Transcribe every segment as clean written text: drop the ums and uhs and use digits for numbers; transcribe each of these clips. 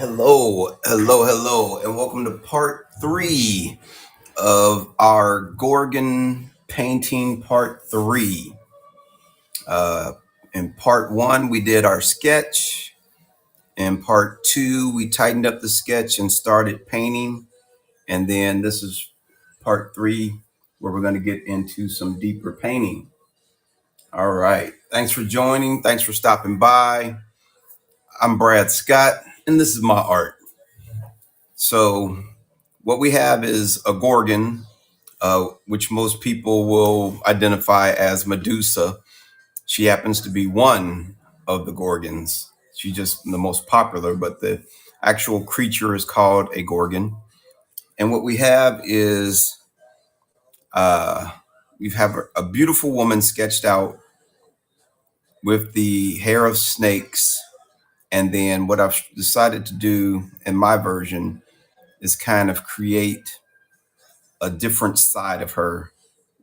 Hello, and welcome to part 3 of our Gorgon painting part 3. In part 1, we did our sketch. In part 2, we tightened up the sketch and started painting. And then this is part 3, where we're going to get into some deeper painting. All right. Thanks for joining. Thanks for stopping by. I'm Brad Scott, and this is my art. So what we have is a Gorgon, which most people will identify as Medusa. She happens to be one of the Gorgons. She's just the most popular, but the actual creature is called a Gorgon. And what we have is we have a beautiful woman sketched out with the hair of snakes. And then what I've decided to do in my version is kind of create a different side of her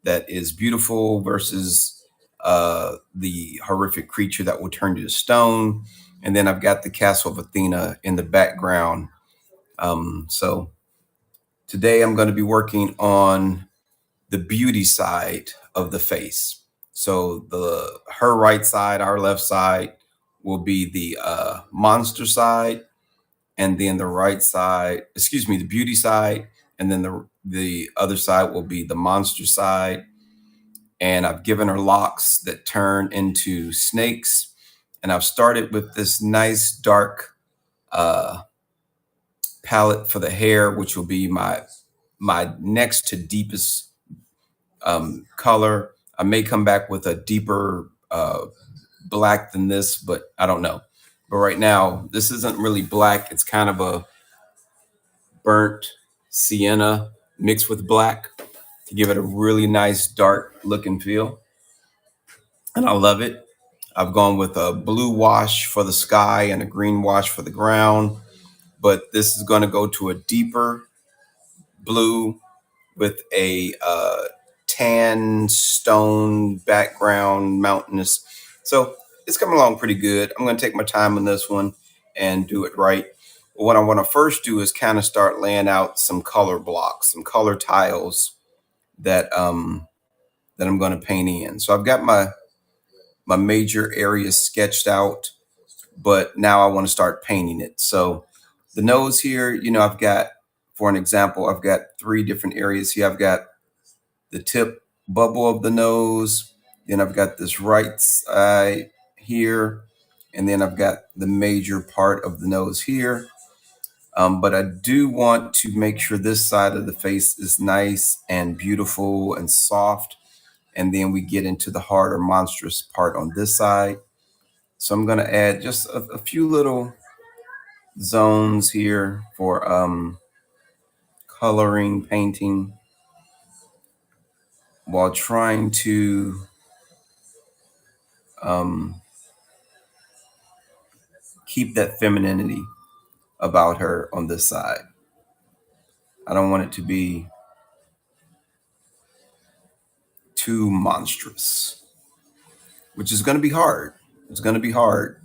that is beautiful versus the horrific creature that will turn you to stone. And then I've got the castle of Athena in the background. So today I'm going to be working on the beauty side of the face. So her right side, our left side will be the monster side, and then the right side, the beauty side, and then the other side will be the monster side. And I've given her locks that turn into snakes. And I've started with this nice dark palette for the hair, which will be my next to deepest color. I may come back with a deeper black than this, but I don't know. But right now, this isn't really black. It's kind of a burnt sienna mixed with black to give it a really nice dark look and feel. And I love it. I've gone with a blue wash for the sky and a green wash for the ground, but this is going to go to a deeper blue with a tan stone background, mountainous. So it's coming along pretty good. I'm going to take my time on this one and do it right. But what I want to first do is kind of start laying out some color blocks, some color tiles that that I'm going to paint in. So I've got my major areas sketched out, but now I want to start painting it. So the nose here, I've got, for an example, I've got 3 different areas here. I've got the tip bubble of the nose, then I've got this right side here, and then I've got the major part of the nose here. But I do want to make sure this side of the face is nice and beautiful and soft. And then we get into the hard or monstrous part on this side. So I'm going to add just a few little zones here for coloring, painting, while trying to keep that femininity about her on this side. I don't want it to be too monstrous, which is going to be hard. It's going to be hard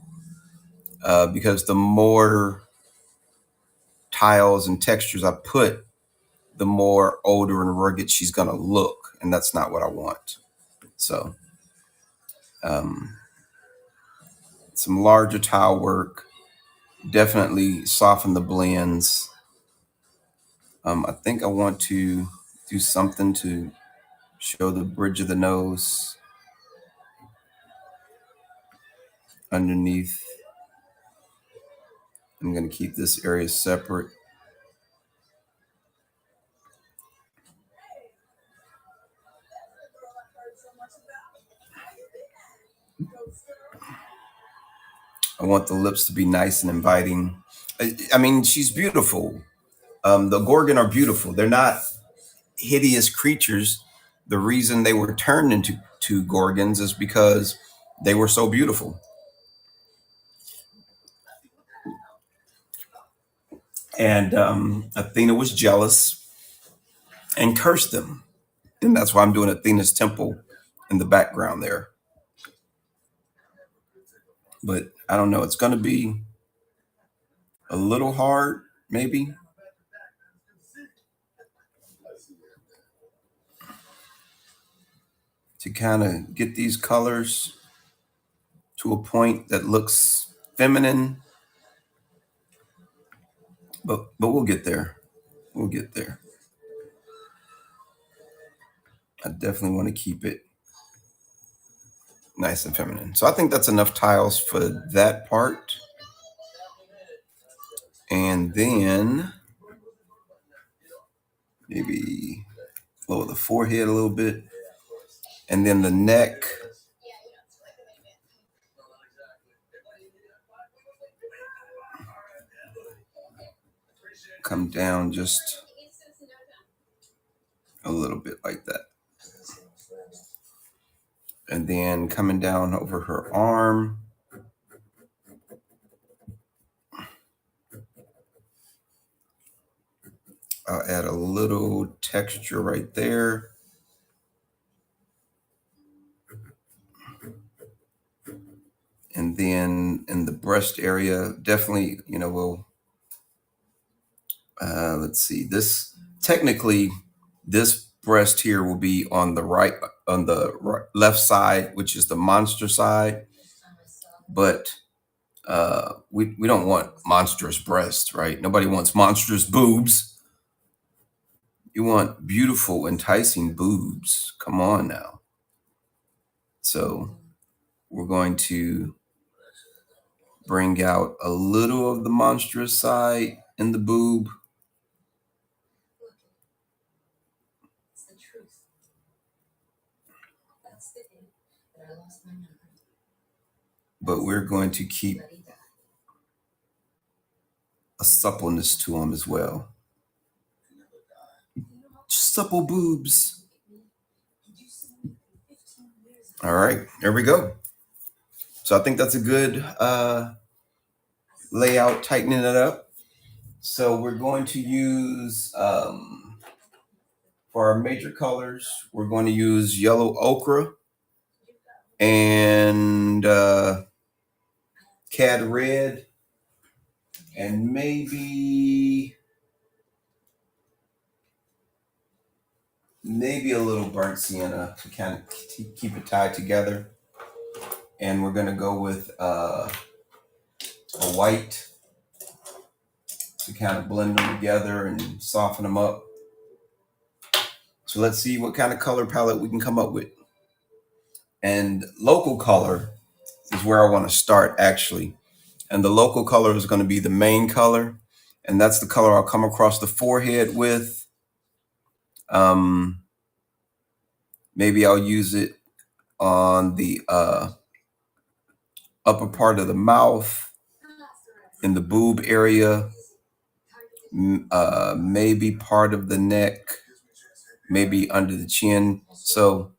because the more tiles and textures I put, the more older and rugged she's going to look. And that's not what I want. So some larger tile work, definitely soften the blends. I think I want to do something to show the bridge of the nose underneath. I'm going to keep this area separate. I want the lips to be nice and inviting. I mean, she's beautiful. The Gorgon are beautiful. They're not hideous creatures. The reason they were turned into Gorgons is because they were so beautiful. And Athena was jealous and cursed them. And that's why I'm doing Athena's temple in the background there. But I don't know. It's going to be a little hard, maybe. To kind of get these colors to a point that looks feminine, but we'll get there. We'll get there. I definitely want to keep it nice and feminine. So I think that's enough tiles for that part. And then maybe lower the forehead a little bit. And then the neck. Come down just a little bit like that. And then coming down over her arm. I'll add a little texture right there. And then in the breast area, definitely, we'll, let's see, technically, this breast here will be on the left side, which is the monster side. But we don't want monstrous breasts, right? Nobody wants monstrous boobs. You want beautiful, enticing boobs. Come on now. So we're going to bring out a little of the monstrous side in the boob. But we're going to keep a suppleness to them as well. Supple boobs. All right, there we go. So I think that's a good layout, tightening it up. So we're going to use, for our major colors, we're going to use yellow ochre and cad red, and maybe a little burnt sienna to kind of keep it tied together. And we're going to go with a white to kind of blend them together and soften them up. So let's see what kind of color palette we can come up with. And local color is where I want to start, actually. And the local color is going to be the main color. And that's the color I'll come across the forehead with. Maybe I'll use it on the upper part of the mouth, in the boob area, maybe part of the neck, maybe under the chin. So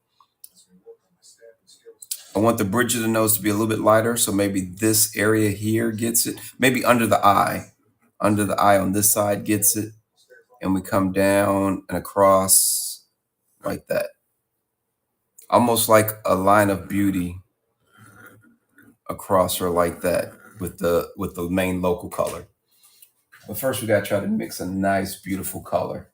I want the bridge of the nose to be a little bit lighter. So maybe this area here gets it. Maybe under the eye on this side gets it. And we come down and across like that. Almost like a line of beauty across her like that with the main local color. But first we gotta try to mix a nice, beautiful color.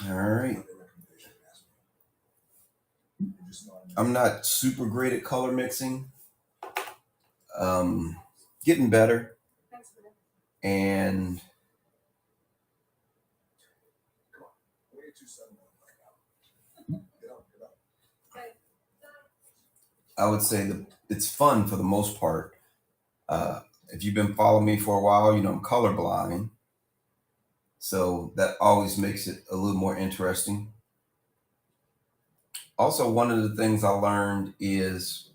All right. I'm not super great at color mixing. Getting better. And I would say that it's fun for the most part. If you've been following me for a while, I'm colorblind. So that always makes it a little more interesting. Also, one of the things I learned is,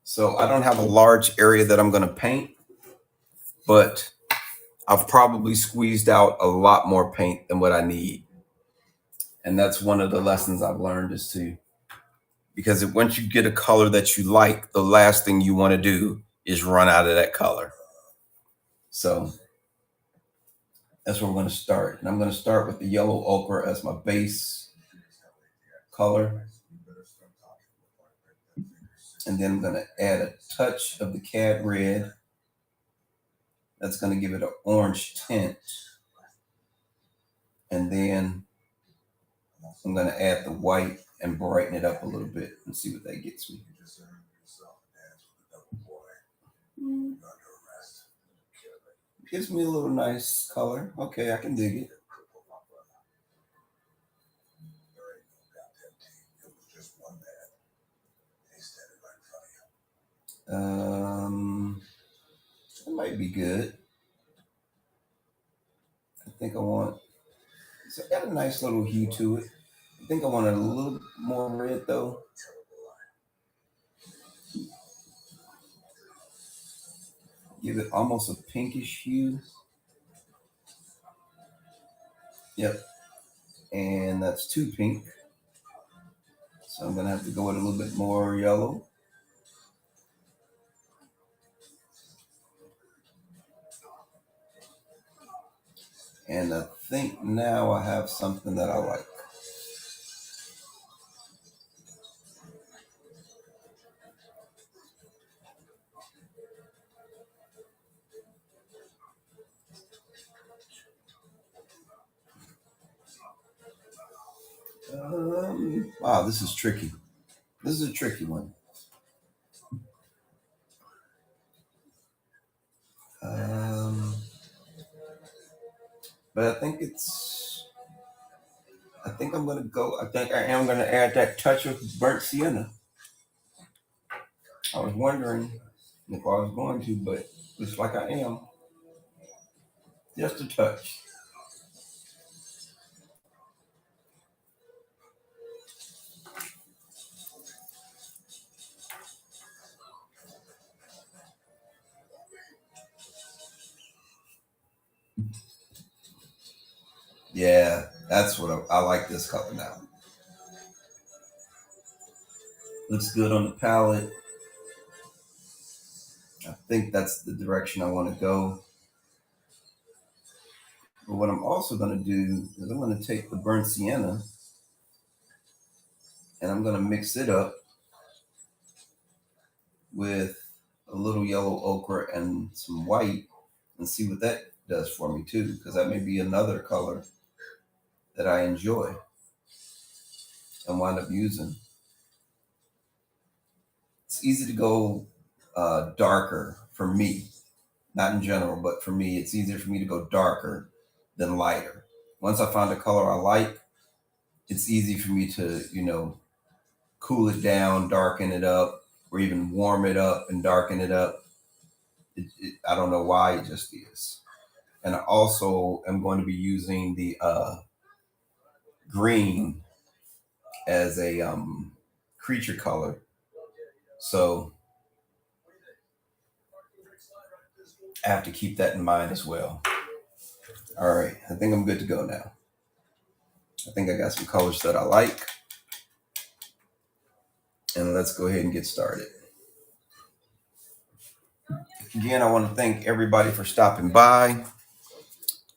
so I don't have a large area that I'm going to paint, but I've probably squeezed out a lot more paint than what I need. And that's one of the lessons I've learned is because once you get a color that you like, the last thing you want to do is run out of that color. So that's where we're going to start. And I'm going to start with the yellow ochre as my base. color. And then I'm going to add a touch of the cad red. That's going to give it an orange tint. And then I'm going to add the white and brighten it up a little bit and see what that gets me. Gives me a little nice color. Okay, I can dig it. It might be good. I think I want, it's got a nice little hue to it. I think I want it a little more red though. Give it almost a pinkish hue. Yep. And that's too pink. So I'm gonna have to go with a little bit more yellow. And I think now I have something that I like. Wow, this is tricky. This is a tricky one. But I think I'm gonna go. I think I am gonna add that touch of burnt sienna. I was wondering if I was going to, but looks like I am. Just a touch. Yeah, that's what I like this color now. Looks good on the palette. I think that's the direction I want to go. But what I'm also going to do is I'm going to take the burnt sienna and I'm going to mix it up with a little yellow ochre and some white and see what that does for me too, because that may be another color that I enjoy and wind up using. It's easy to go darker for me, not in general, but for me, it's easier for me to go darker than lighter. Once I find a color I like, it's easy for me to, cool it down, darken it up, or even warm it up and darken it up. I don't know why, it just is. And I also am going to be using the green as a creature color. So I have to keep that in mind as well. All right, I think I'm good to go now. I think I got some colors that I like. And let's go ahead and get started. Again, I want to thank everybody for stopping by.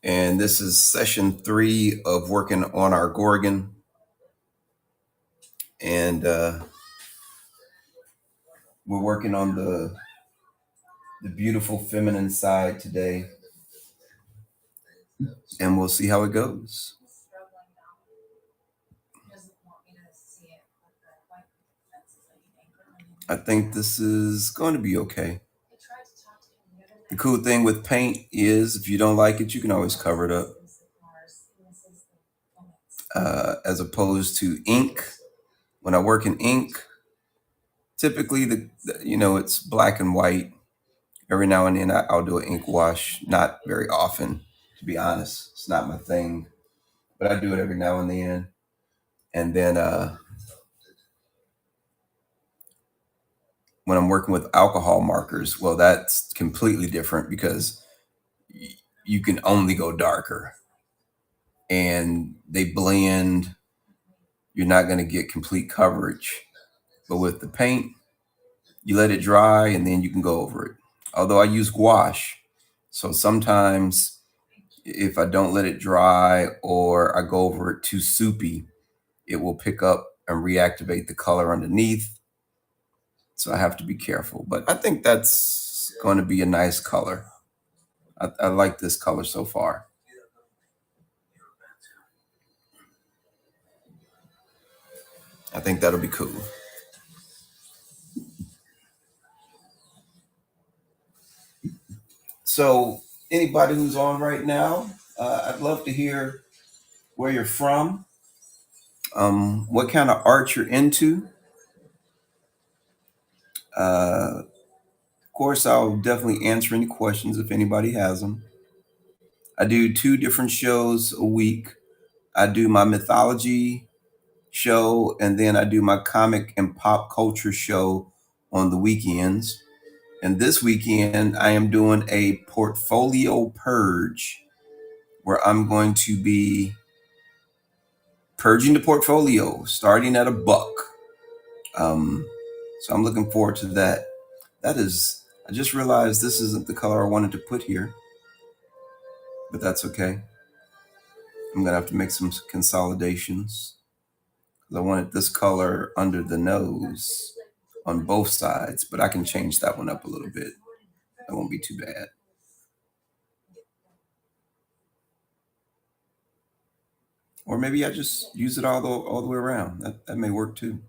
And this is session 3 of working on our Gorgon. And we're working on the beautiful feminine side today. And we'll see how it goes. I think this is going to be okay. The cool thing with paint is if you don't like it, you can always cover it up. As opposed to ink. When I work in ink, typically it's black and white. Every now and then I'll do an ink wash. Not very often, to be honest. It's not my thing, but I do it every now and then. And then when I'm working with alcohol markers, well, that's completely different because you can only go darker and they blend. You're not going to get complete coverage. But with the paint, you let it dry and then you can go over it. Although I use gouache. So sometimes if I don't let it dry or I go over it too soupy, it will pick up and reactivate the color underneath. So I have to be careful, but I think that's going to be a nice color. I like this color so far. I think that'll be cool. So anybody who's on right now, I'd love to hear where you're from, what kind of art you're into. Of course, I'll definitely answer any questions if anybody has them. I do 2 different shows a week. I do my mythology show, and then I do my comic and pop culture show on the weekends. And this weekend, I am doing a portfolio purge where I'm going to be purging the portfolio, starting at $1. Um, so I'm looking forward to that. I just realized this isn't the color I wanted to put here, but that's okay. I'm going to have to make some consolidations. I wanted this color under the nose on both sides, but I can change that one up a little bit. That won't be too bad. Or maybe I just use it all the way around. That may work too.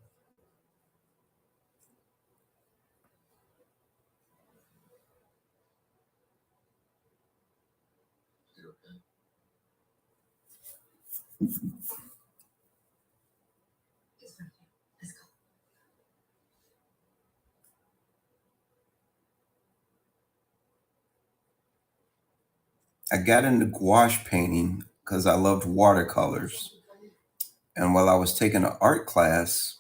I got into gouache painting because I loved watercolors. And while I was taking an art class,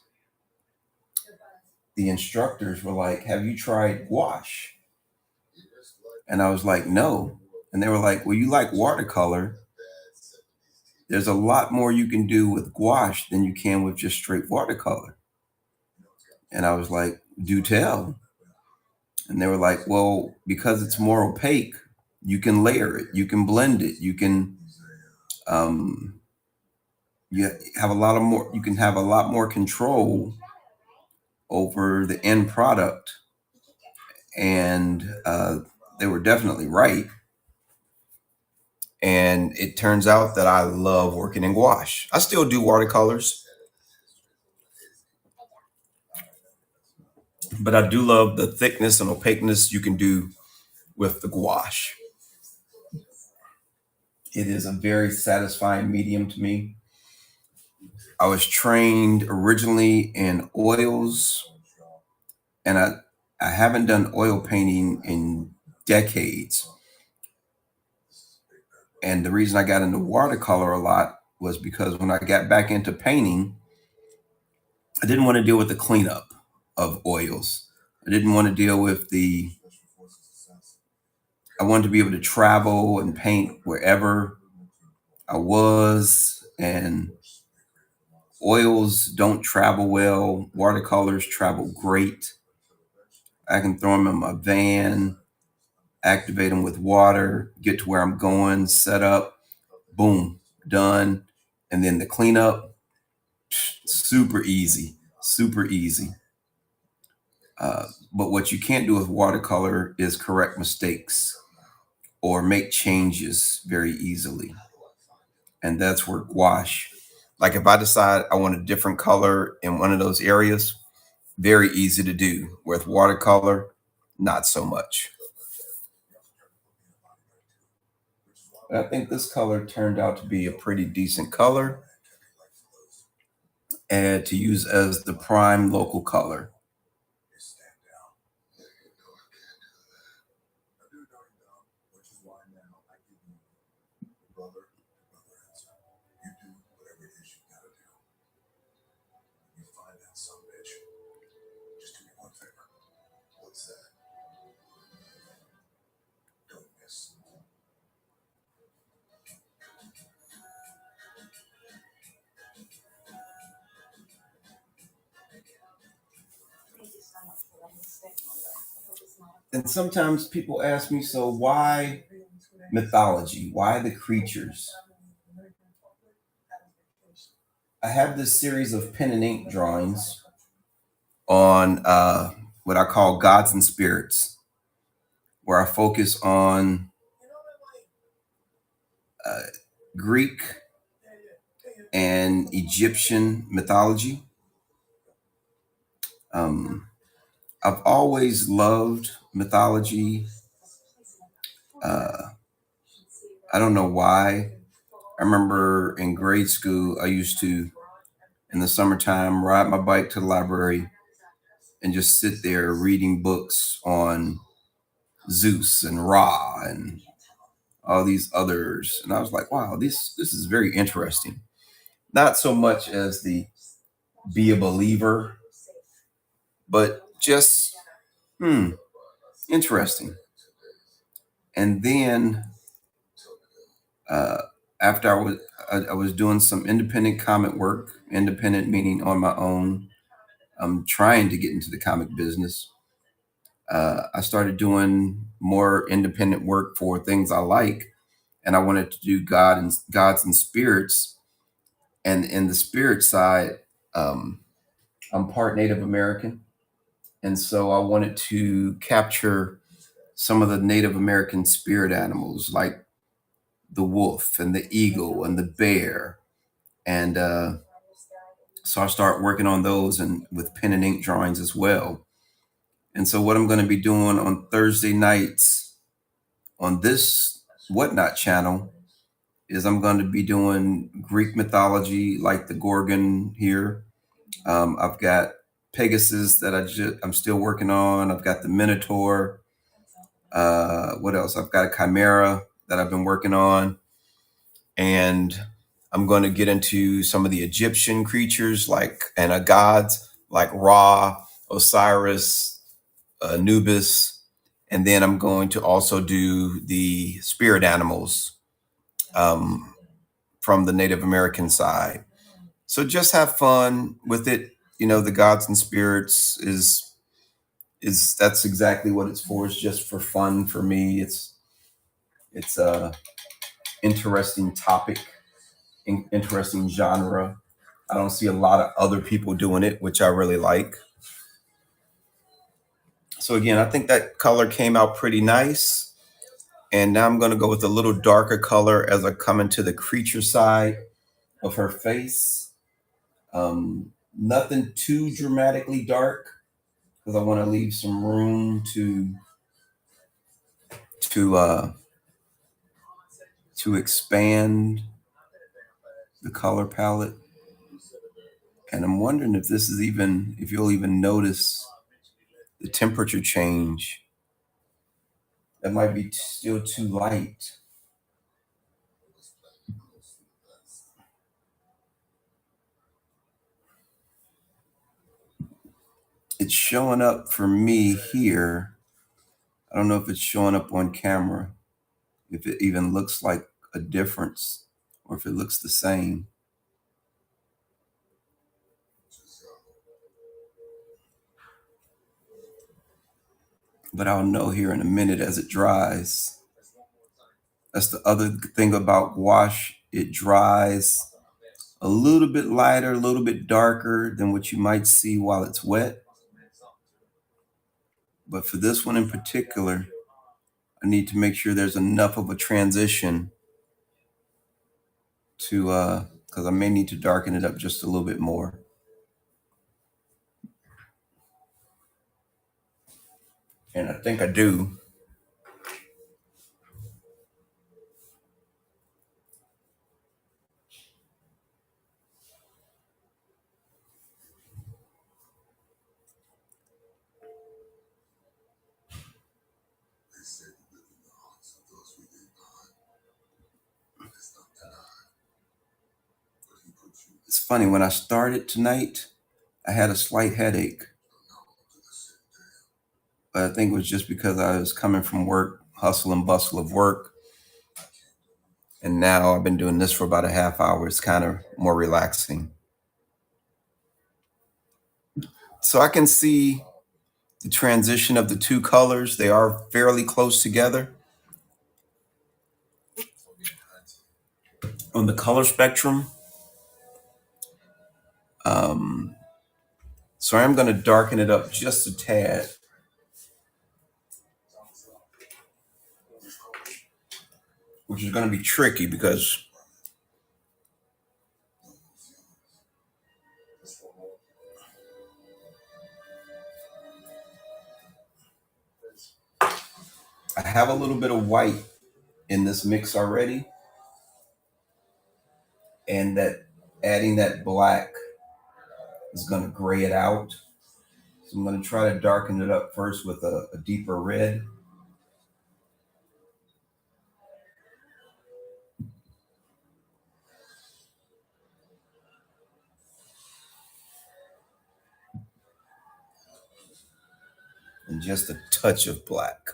the instructors were like, "Have you tried gouache?" And I was like, "No." And they were like, "Well, you like watercolor. There's a lot more you can do with gouache than you can with just straight watercolor." And I was like, "Do tell." And they were like, "Well, because it's more opaque, you can layer it, you can blend it, um, you have a lot of more, you can have a lot more control over the end product." And they were definitely right. And it turns out that I love working in gouache. I still do watercolors, but I do love the thickness and opaqueness you can do with the gouache. It is a very satisfying medium to me. I was trained originally in oils, and I haven't done oil painting in decades. And the reason I got into watercolor a lot was because when I got back into painting, I didn't want to deal with the cleanup of oils. I didn't want to deal with I wanted to be able to travel and paint wherever I was. And oils don't travel well, watercolors travel great. I can throw them in my van, activate them with water, get to where I'm going, set up, boom, done. And then the cleanup, super easy, super easy. But what you can't do with watercolor is correct mistakes or make changes very easily. And that's where gouache, like if I decide I want a different color in one of those areas, very easy to do. With watercolor, not so much. I think this color turned out to be a pretty decent color and to use as the prime local color. And sometimes people ask me, so why mythology? Why the creatures? I have this series of pen and ink drawings on what I call gods and spirits, where I focus on uh, Greek and Egyptian mythology. Um, I've always loved mythology. Uh, I don't know why. I remember in grade school, I used to, in the summertime, ride my bike to the library and just sit there reading books on Zeus and Ra and all these others. And I was like, wow, this is very interesting. Not so much as the be a believer, but just interesting. And then uh, after I was doing some independent comic work, independent meaning on my own. I'm trying to get into the comic business. I started doing more independent work for things I like, and I wanted to do gods and spirits. And in the spirit side, um, I'm part Native American, and so I wanted to capture some of the Native American spirit animals, like the wolf and the eagle and the bear, and so I start working on those and with pen and ink drawings as well. And so what I'm going to be doing on Thursday nights on this Whatnot channel is I'm going to be doing Greek mythology like the Gorgon here. I've got Pegasus that I'm still working on. I've got the Minotaur. What else? I've got a Chimera that I've been working on, and I'm going to get into some of the Egyptian creatures like and gods like Ra, Osiris, Anubis, and then I'm going to also do the spirit animals um, from the Native American side. So just have fun with it. You know, the gods and spirits is that's exactly what it's for. It's just for fun for me. It's a interesting topic, interesting genre. I don't see a lot of other people doing it, which I really like. So again, I think that color came out pretty nice. And now I'm going to go with a little darker color as I come into the creature side of her face. Nothing too dramatically dark because I want to leave some room to uh, to expand the color palette. And I'm wondering if this is even if you'll even notice the temperature change. That might be still too light. It's showing up for me here. I don't know if it's showing up on camera, if it even looks like a difference or if it looks the same. But I'll know here in a minute as it dries. That's the other thing about wash. It dries a little bit lighter, a little bit darker than what you might see while it's wet. But for this one in particular, I need to make sure there's enough of a transition to, because I may need to darken it up just a little bit more. And I think I do. It's funny, when I started tonight, I had a slight headache, but I think it was just because I was coming from work, hustle and bustle of work. And now I've been doing this for about a half hour. It's kind of more relaxing. So I can see the transition of the two colors. They are fairly close together on the color spectrum. So I'm going to darken it up just a tad, which is going to be tricky because I have a little bit of white in this mix already, and that adding that black is going to gray it out. So I'm going to try to darken it up first with a deeper red. And just a touch of black.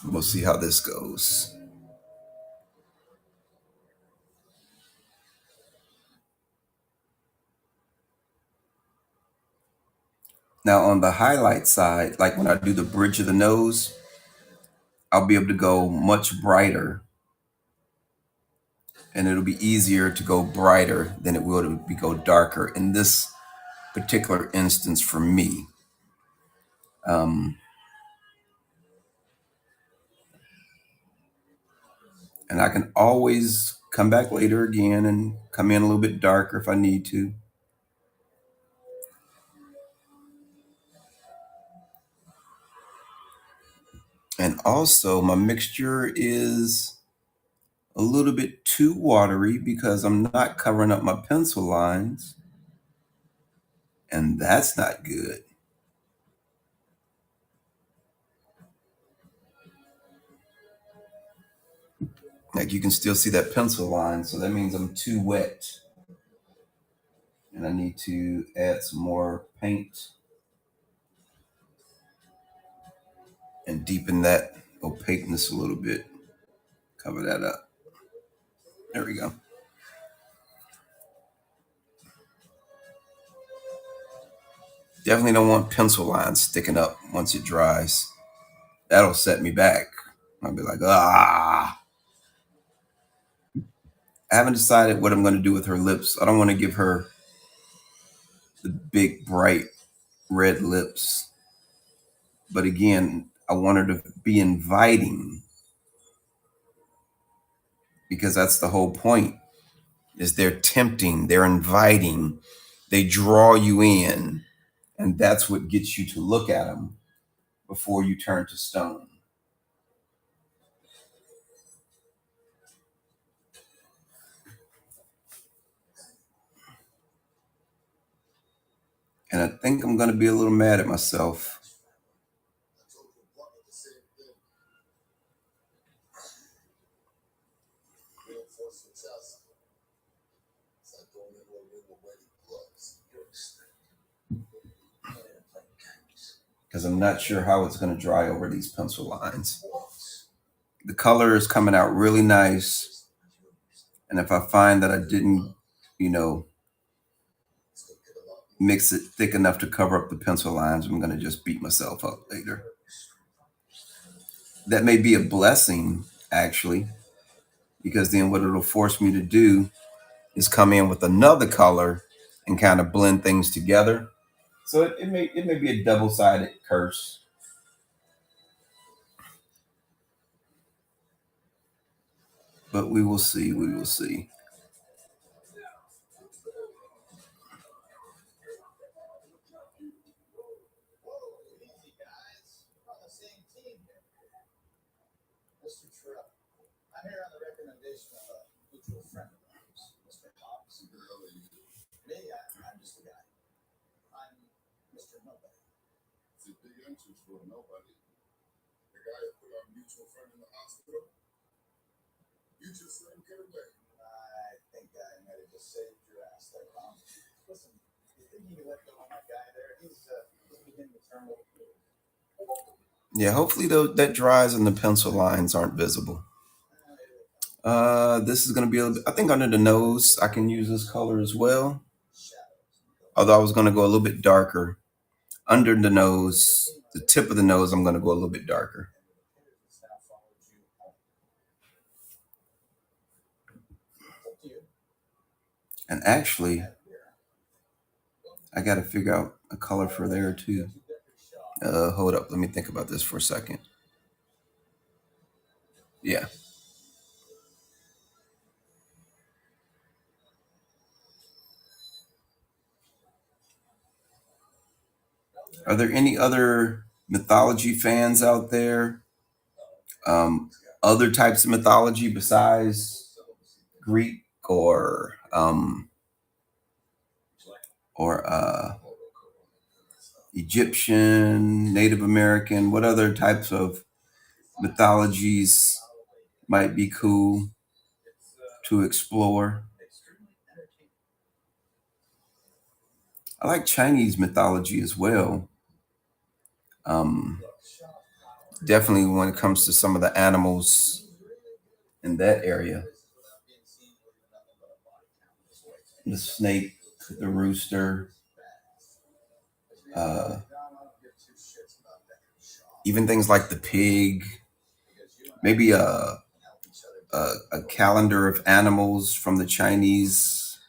We'll see how this goes. Now on the highlight side, like when I do the bridge of the nose, I'll be able to go much brighter, and it'll be easier to go brighter than it will to go darker in this particular instance for me. And I can always come back later again and come in a little bit darker if I need to. And also my mixture is a little bit too watery because I'm not covering up my pencil lines, and that's not good. Like you can still see that pencil line, so that means I'm too wet. And I need to add some more paint and deepen that opaqueness a little bit. Cover that up. There we go. Definitely don't want pencil lines sticking up once it dries. That'll set me back. I'll be like, ah. I haven't decided what I'm going to do with her lips. I don't want to give her the big, bright red lips. But again, I want her to be inviting because that's the whole point. Is they're tempting, they're inviting, they draw you in, and that's what gets you to look at them before you turn to stone. And I think I'm going to be a little mad at myself. Because I'm not sure how it's going to dry over these pencil lines. The color is coming out really nice. And if I find that I didn't, you know, mix it thick enough to cover up the pencil lines, I'm going to just beat myself up later. That may be a blessing, actually, because then what it'll force me to do is come in with another color and kind of blend things together. So it may be a double-sided curse. But we will see. We will see. Yeah, hopefully that dries and the pencil lines aren't visible. This is going to be, I think under the nose, I can use this color as well. Although I was going to go a little bit darker. Under the nose, the tip of the nose, I'm going to go a little bit darker. And actually, I got to figure out a color for there too. Hold up. Let me think about this for a second. Yeah. Are there any other mythology fans out there? Um, Other types of mythology besides Greek or Egyptian, Native American? What other types of mythologies might be cool to explore? I like Chinese mythology as well. Um, Definitely when it comes to some of the animals in that area, the snake, the rooster, uh, even things like the pig, maybe a calendar of animals from the Chinese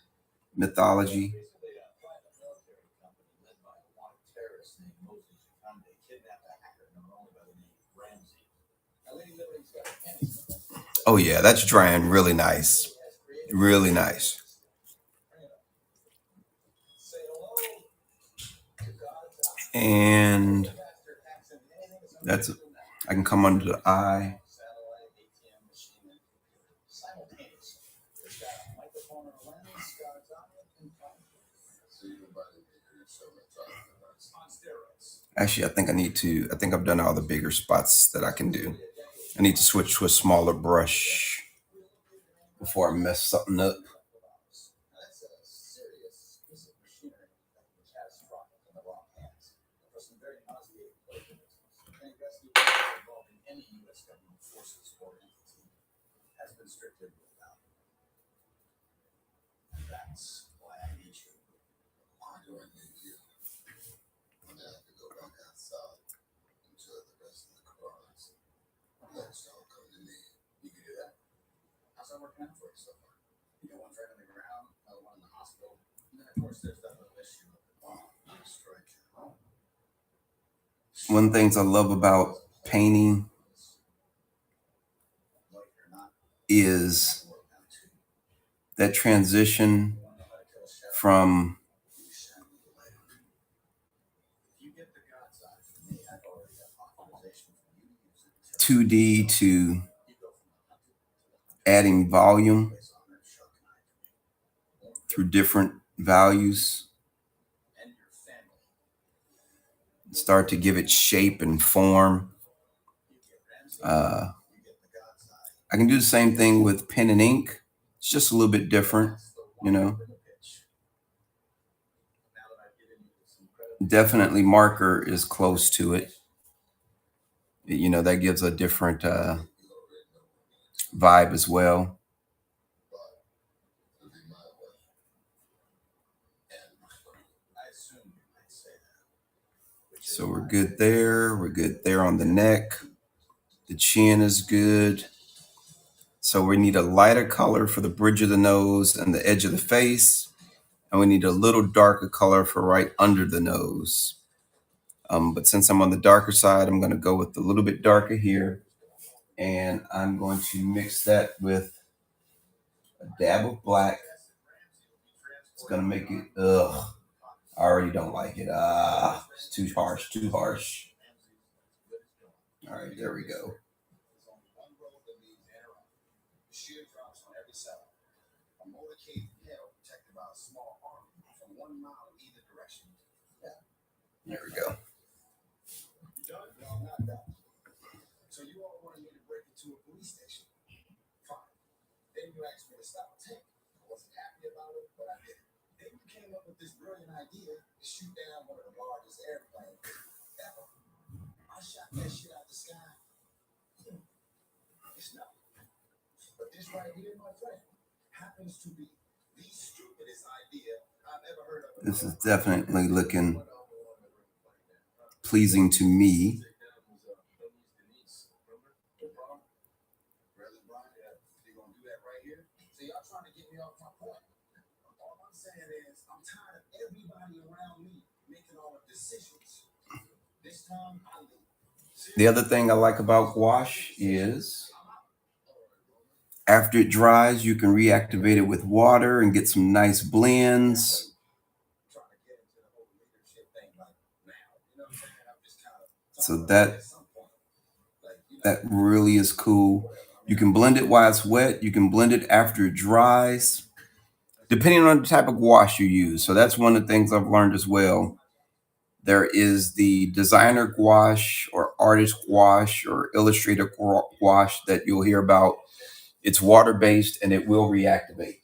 mythology. Oh yeah, that's drying really nice, really nice. And that's I can come under the eye. Actually, I think I've done all the bigger spots that I can do. I need to switch to a smaller brush before I mess something up. One of the things I love about painting is that transition from 2D to adding volume through different values. Start to give it shape and form. Uh, I can do the same thing with pen and ink. It's just a little bit different, you know. Definitely marker is close to it. You know, that gives a different vibe as well. So we're good there. We're good there on the neck. The chin is good. So we need a lighter color for the bridge of the nose and the edge of the face. And we need a little darker color for right under the nose. But since I'm on the darker side, I'm going to go with a little bit darker here. And I'm going to mix that with a dab of black. It's going to make it, ugh, I already don't like it. It's too harsh, too harsh. All right, there we go. There we go. This is definitely looking pleasing to me. The other thing I like about gouache is after it dries, you can reactivate it with water and get some nice blends. So that really is cool. You can blend it while it's wet. You can blend it after it dries, depending on the type of gouache you use. So that's one of the things I've learned as well. There is the designer gouache or artist gouache or illustrator gouache that you'll hear about. It's water-based and it will reactivate.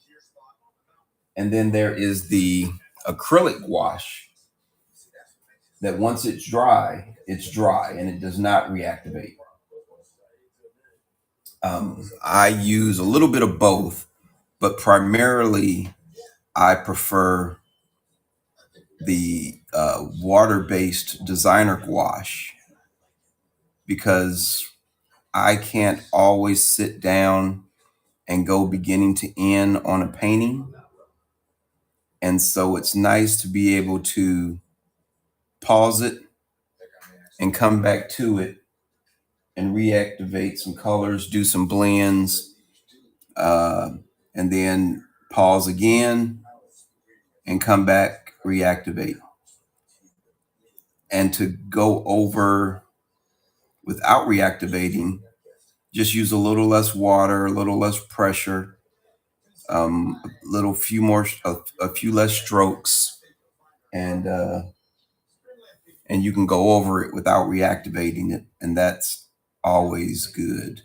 And then there is the acrylic gouache that once it's dry and it does not reactivate. I use a little bit of both, but primarily I prefer the water-based designer gouache because I can't always sit down and go beginning to end on a painting. And so it's nice to be able to pause it and come back to it and reactivate some colors, do some blends, uh, and then pause again and come back, reactivate. And to go over without reactivating, just use a little less water, a little less pressure, a few less strokes, and you can go over it without reactivating it, and that's always good.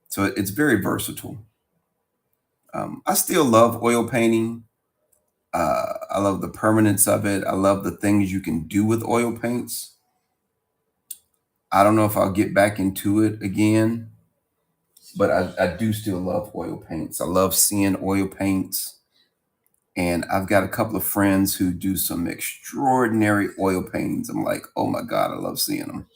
So it's very versatile. I still love oil painting. I love the permanence of it. I love the things you can do with oil paints. I don't know if I'll get back into it again, but I do still love oil paints. I love seeing oil paints. And I've got a couple of friends who do some extraordinary oil paintings. I'm like, oh my God, I love seeing them.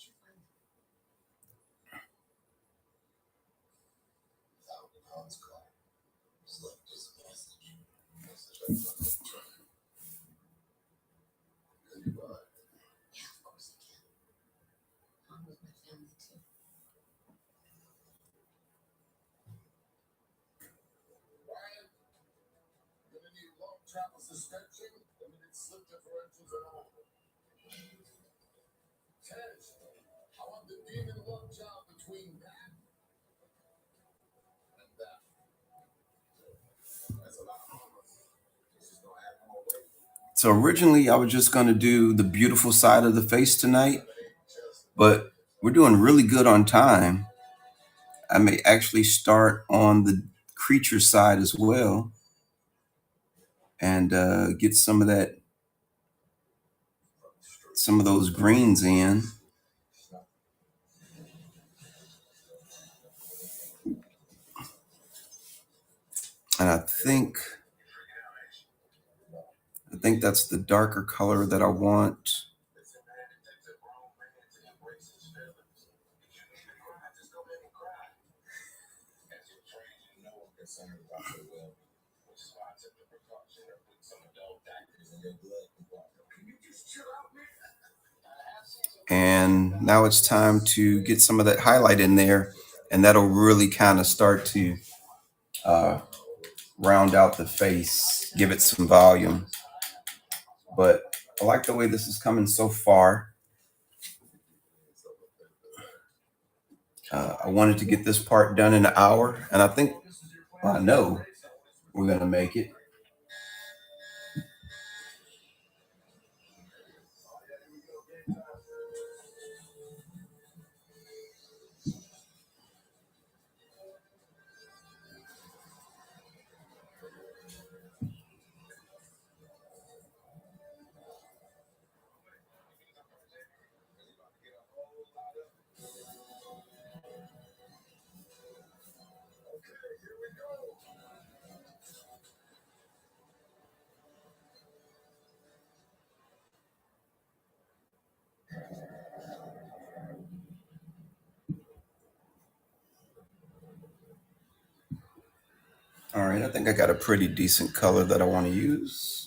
So originally I was just going to do the beautiful side of the face tonight, but we're doing really good on time. I may actually start on the creature side as well and get some of those greens in. And I think that's the darker color that I want. And now it's time to get some of that highlight in there, and that'll really kind of start to uh, round out the face, give it some volume. But I like the way this is coming so far. I wanted to get this part done in an hour, and I know we're going to make it. right, I think I got a pretty decent color that I want to use.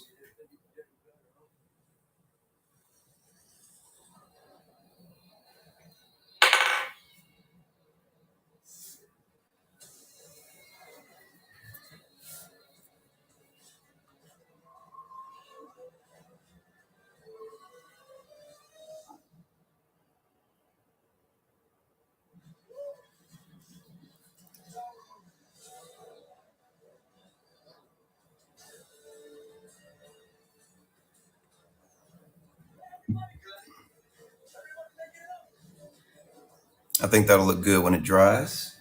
I think that'll look good when it dries.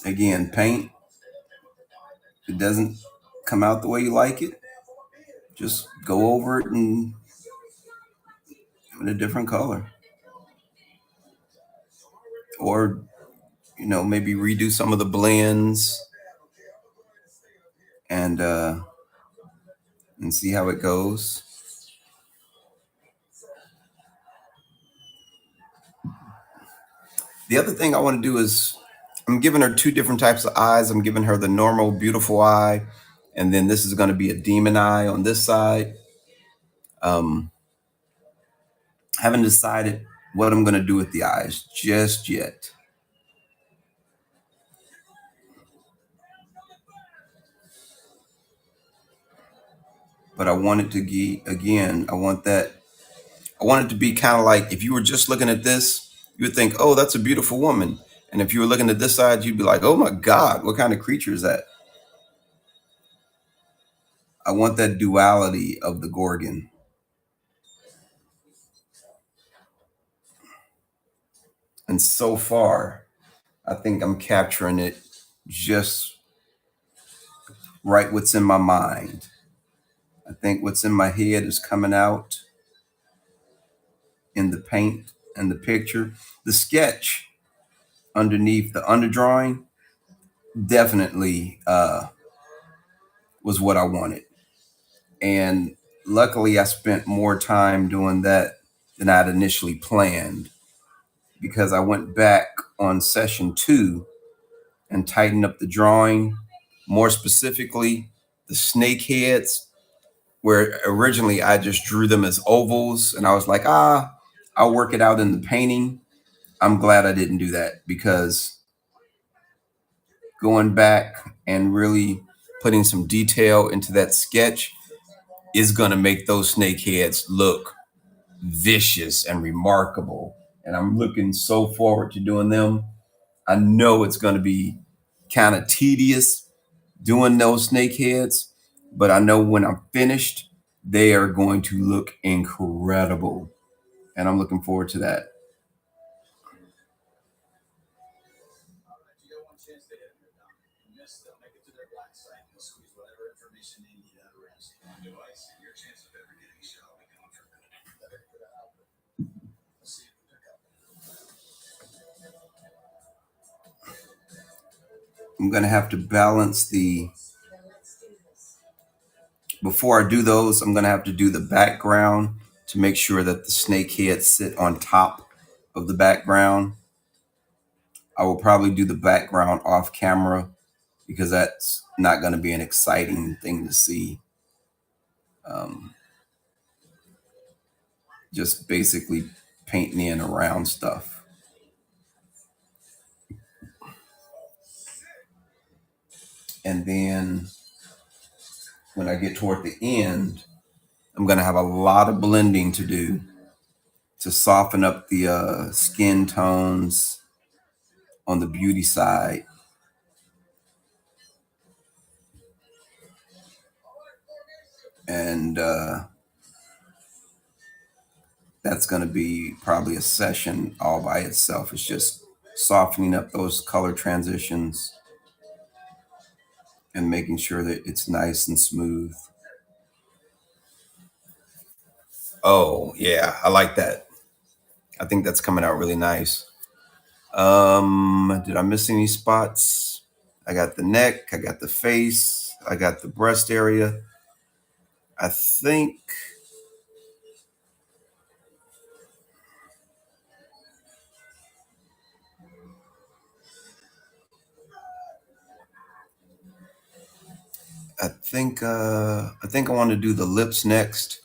Again, paint, if it doesn't come out the way you like it, just go over it and give it a different color. Or, maybe redo some of the blends and see how it goes. The other thing I want to do is I'm giving her two different types of eyes. I'm giving her the normal, beautiful eye, and then this is going to be a demon eye on this side. Um, haven't decided what I'm going to do with the eyes just yet. But I want it to be, again, I want it to be kind of like if you were just looking at this, you would think, oh, that's a beautiful woman. And if you were looking at this side, you'd be like, oh my God, what kind of creature is that? I want that duality of the Gorgon. And so far, I think I'm capturing it just right what's in my mind. I think what's in my head is coming out in the paint and the picture. The sketch underneath the underdrawing definitely was what I wanted. And luckily, I spent more time doing that than I'd initially planned because I went back on session 2 and tightened up the drawing. More specifically, the snake heads, where originally I just drew them as ovals and I was like, I'll work it out in the painting. I'm glad I didn't do that because going back and really putting some detail into that sketch is going to make those snake heads look vicious and remarkable. And I'm looking so forward to doing them. I know it's going to be kind of tedious doing those snake heads, but I know when I'm finished, they are going to look incredible. And I'm looking forward to that. I'm going to have to balance before I do those, I'm going to have to do the background to make sure that the snake heads sit on top of the background. I will probably do the background off camera because that's not going to be an exciting thing to see. Just basically painting in around stuff. And then when I get toward the end, I'm going to have a lot of blending to do to soften up the skin tones on the beauty side. And that's going to be probably a session all by itself. It's just softening up those color transitions and making sure that it's nice and smooth. Oh, yeah, I like that. I think that's coming out really nice. Did I miss any spots? I got the neck, I got the face, I got the breast area. I think I want to do the lips next.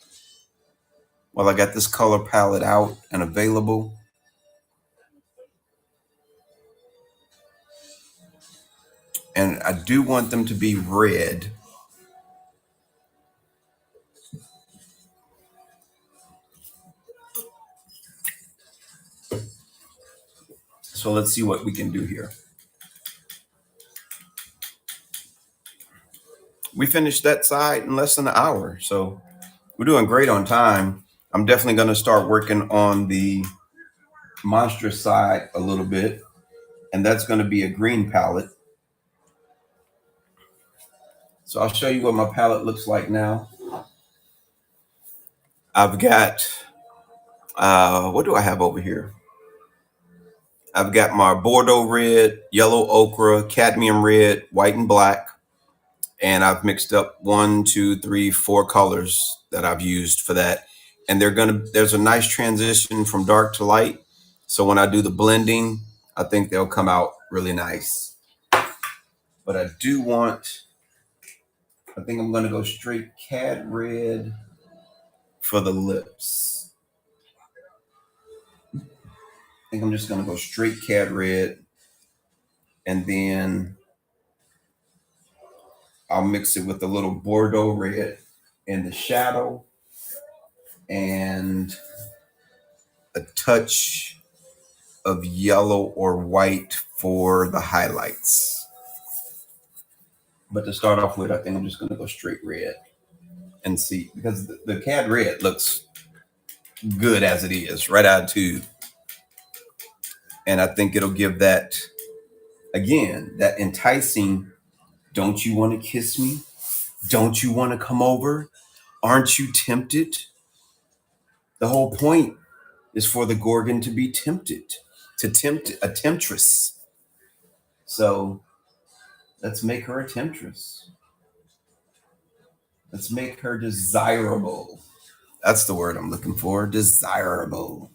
Well, I got this color palette out and available. And I do want them to be red. So let's see what we can do here. We finished that side in less than an hour. So we're doing great on time. I'm definitely going to start working on the monstrous side a little bit. And that's going to be a green palette. So I'll show you what my palette looks like now. I've got, what do I have over here? I've got my Bordeaux red, yellow ochre, cadmium red, white and black. And I've mixed up 4 colors that I've used for that. And there's a nice transition from dark to light. So when I do the blending, I think they'll come out really nice. But I think I'm going to go straight cad red for the lips. I think I'm just going to go straight cad red. And then I'll mix it with a little Bordeaux red in the shadow and a touch of yellow or white for the highlights. But to start off with, I think I'm just going to go straight red and see, because the cad red looks good as it is, right out of tube. And I think it'll give that, again, that enticing, don't you want to kiss me? Don't you want to come over? Aren't you tempted? The whole point is for the Gorgon to be tempted, to tempt a temptress. So let's make her a temptress. Let's make her desirable. That's the word I'm looking for. Desirable.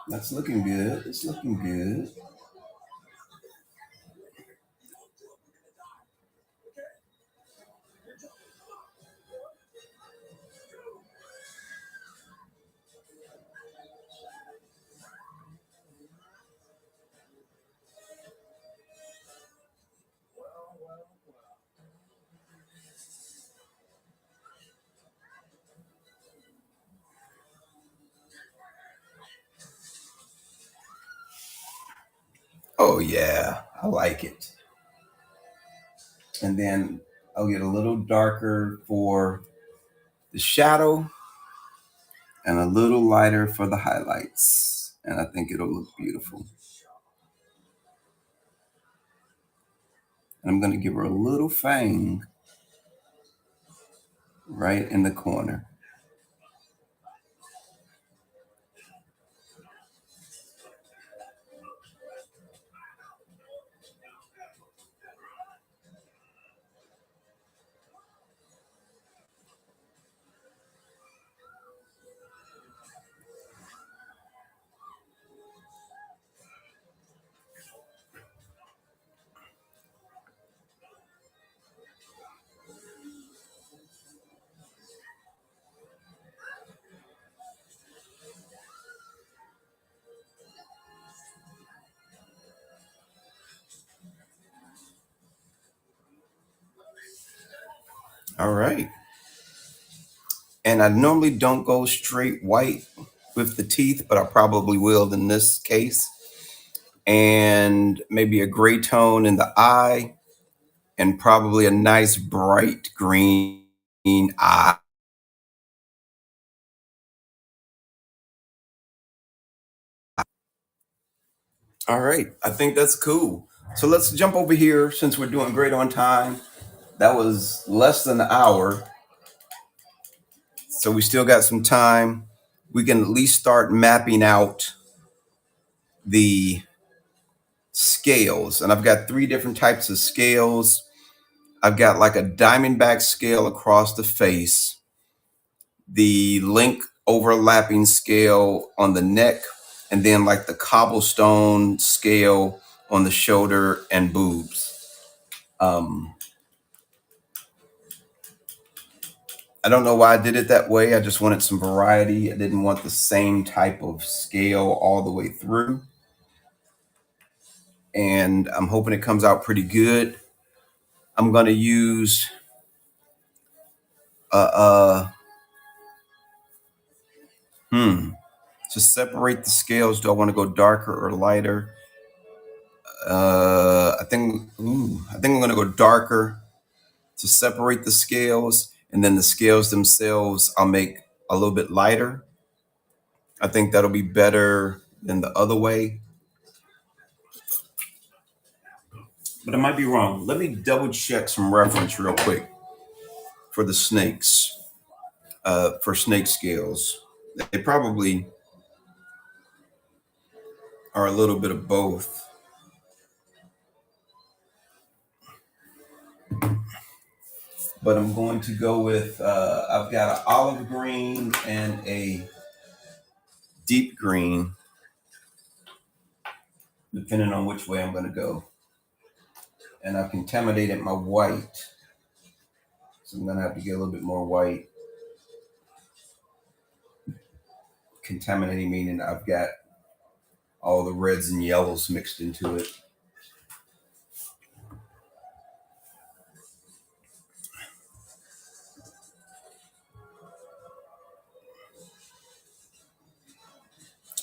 That's looking good. It's looking good. Oh, yeah. I like it. And then I'll get a little darker for the shadow and a little lighter for the highlights. And I think it'll look beautiful. And I'm going to give her a little fang right in the corner. All right. And I normally don't go straight white with the teeth, but I probably will in this case. And maybe a gray tone in the eye, and probably a nice bright green eye. All right, I think that's cool. So let's jump over here since we're doing great on time. That was less than an hour, so we still got some time. We can at least start mapping out the scales. And I've got three different types of scales. I've got like a diamondback scale across the face, the link overlapping scale on the neck, and then like the cobblestone scale on the shoulder and boobs. Um, I don't know why I did it that way. I just wanted some variety. I didn't want the same type of scale all the way through. And I'm hoping it comes out pretty good. I'm going to use uh, uh, hmm, to separate the scales. Do I want to go darker or lighter? I think I'm going to go darker to separate the scales, and then the scales themselves I'll make a little bit lighter. I think that'll be better than the other way, but I might be wrong. Let me double check some reference real quick for the snakes, for snake scales. They probably are a little bit of both, but I'm going to go with, I've got an olive green and a deep green, depending on which way I'm going to go. And I've contaminated my white, so I'm going to have to get a little bit more white. Contaminating meaning I've got all the reds and yellows mixed into it.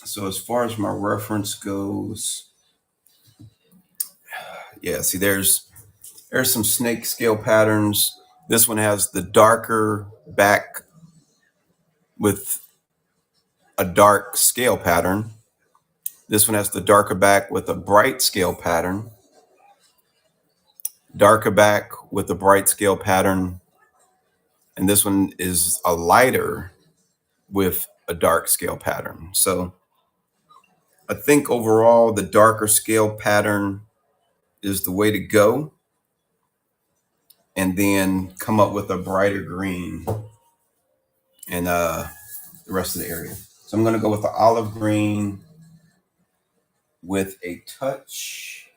So as far as my reference goes, yeah, see there's some snake scale patterns. This one has the darker back with a dark scale pattern. This one has the darker back with a bright scale pattern. Darker back with a bright scale pattern. And this one is a lighter with a dark scale pattern. So I think overall the darker scale pattern is the way to go, and then come up with a brighter green and the rest of the area. So I'm going to go with the olive green with a touch.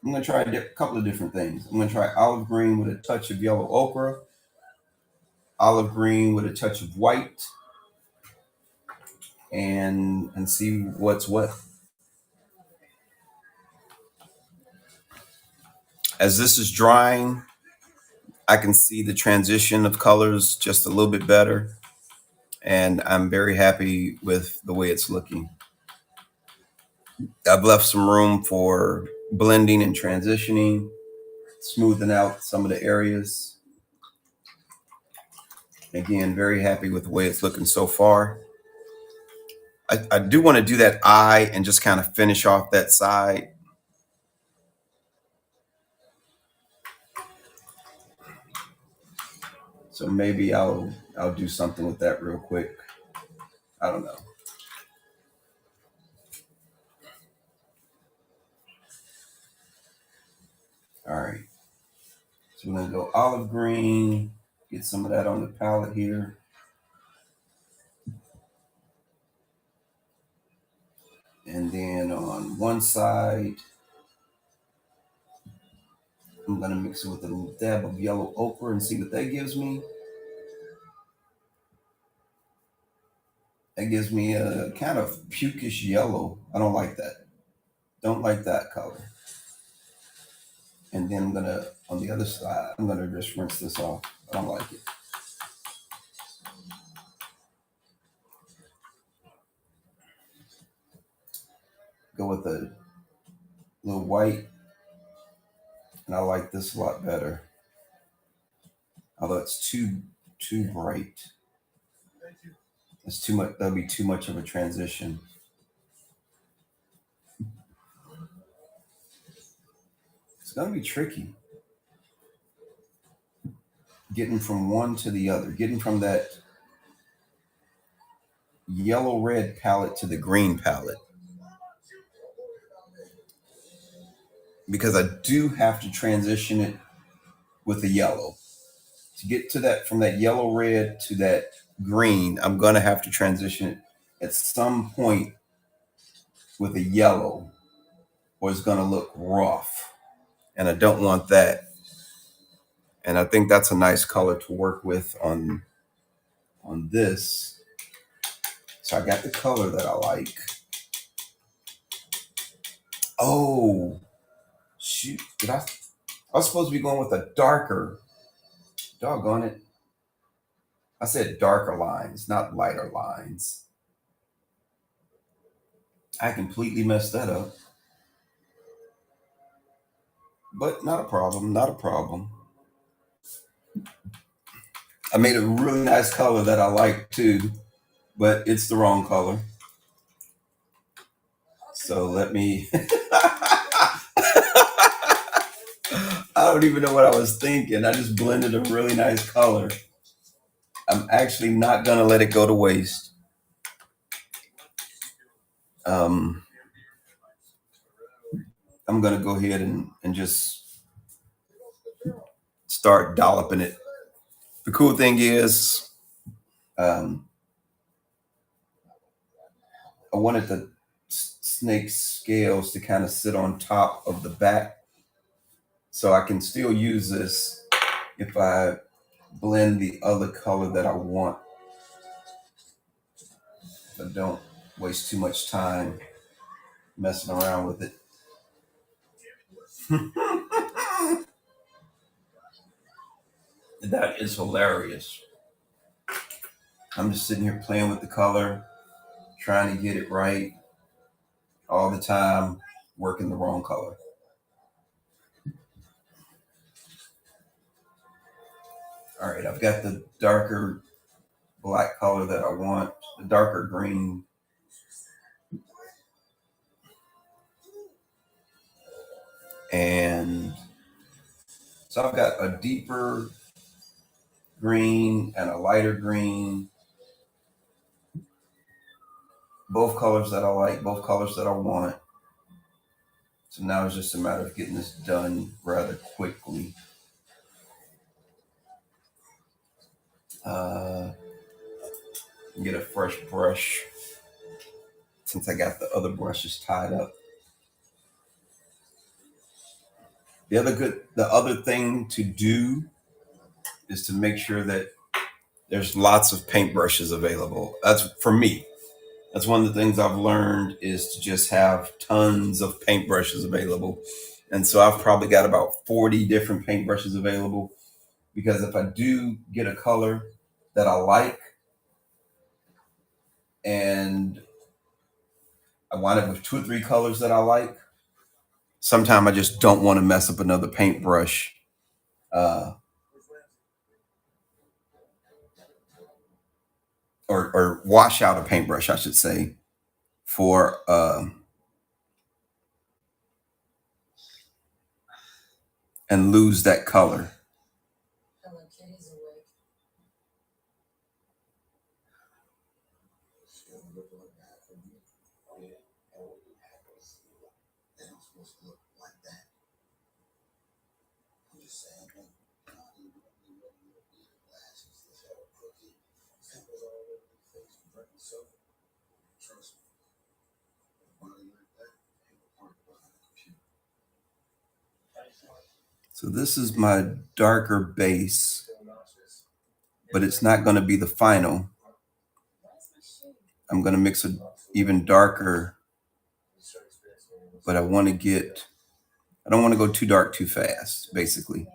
I'm going to try a couple of different things. I'm going to try olive green with a touch of yellow ochre, olive green with a touch of white, and see what's what. As this is drying, I can see the transition of colors just a little bit better, and I'm very happy with the way it's looking. I've left some room for blending and transitioning, smoothing out some of the areas. Again, very happy with the way it's looking so far. I do want to do that eye and just kind of finish off that side. So maybe I'll do something with that real quick. I don't know. All right. So we're gonna go olive green, get some of that on the palette here. And then on one side, I'm gonna mix it with a little dab of yellow ochre and see what that gives me. That gives me a kind of pukish yellow. I don't like that. Don't like that color. And then I'm gonna, on the other side, I'm gonna just rinse this off. I don't like it. go with a little white, and I like this a lot better. Although it's too bright. It's too much. That'll be too much of a transition. It's gonna be tricky getting from one to the other, getting from that yellow red palette to the green palette, because I do have to transition it with the yellow to get to that, from that yellow red to that green. I'm gonna have to transition it at some point with a yellow, or it's gonna look rough, and I don't want that. And I think that's a nice color to work with on this. So I got the color that I like. Oh shoot! I was supposed to be going with a darker. Doggone it! I said darker lines, not lighter lines. I completely messed that up. But not a problem. Not a problem. I made a really nice color that I like too, but it's the wrong color. So let me. I don't even know what I was thinking. I just blended a really nice color. I'm actually not gonna let it go to waste. Um, I'm gonna go ahead and just start dolloping it. The cool thing is, um, I wanted the snake scales to kind of sit on top of the back, so I can still use this if I blend the other color that I want. I don't waste too much time messing around with it. That is hilarious. I'm just sitting here playing with the color, trying to get it right all the time, working the wrong color. All right, I've got the darker black color that I want, the darker green. And so I've got a deeper green and a lighter green, both colors that I like, both colors that I want. So now it's just a matter of getting this done rather quickly. Uh, get a fresh brush since I got the other brushes tied up. The other thing to do is to make sure that there's lots of paintbrushes available. That's for me. That's one of the things I've learned, is to just have tons of paintbrushes available. And so I've probably got about 40 different paintbrushes available, because if I do get a color that I like and I wind up with two or three colors that I like, sometimes I just don't want to mess up another paintbrush, uh, or wash out a paintbrush, I should say, for and lose that color. So this is my darker base, but it's not going to be the final. I'm going to mix it even darker, but I don't want to go too dark too fast, basically.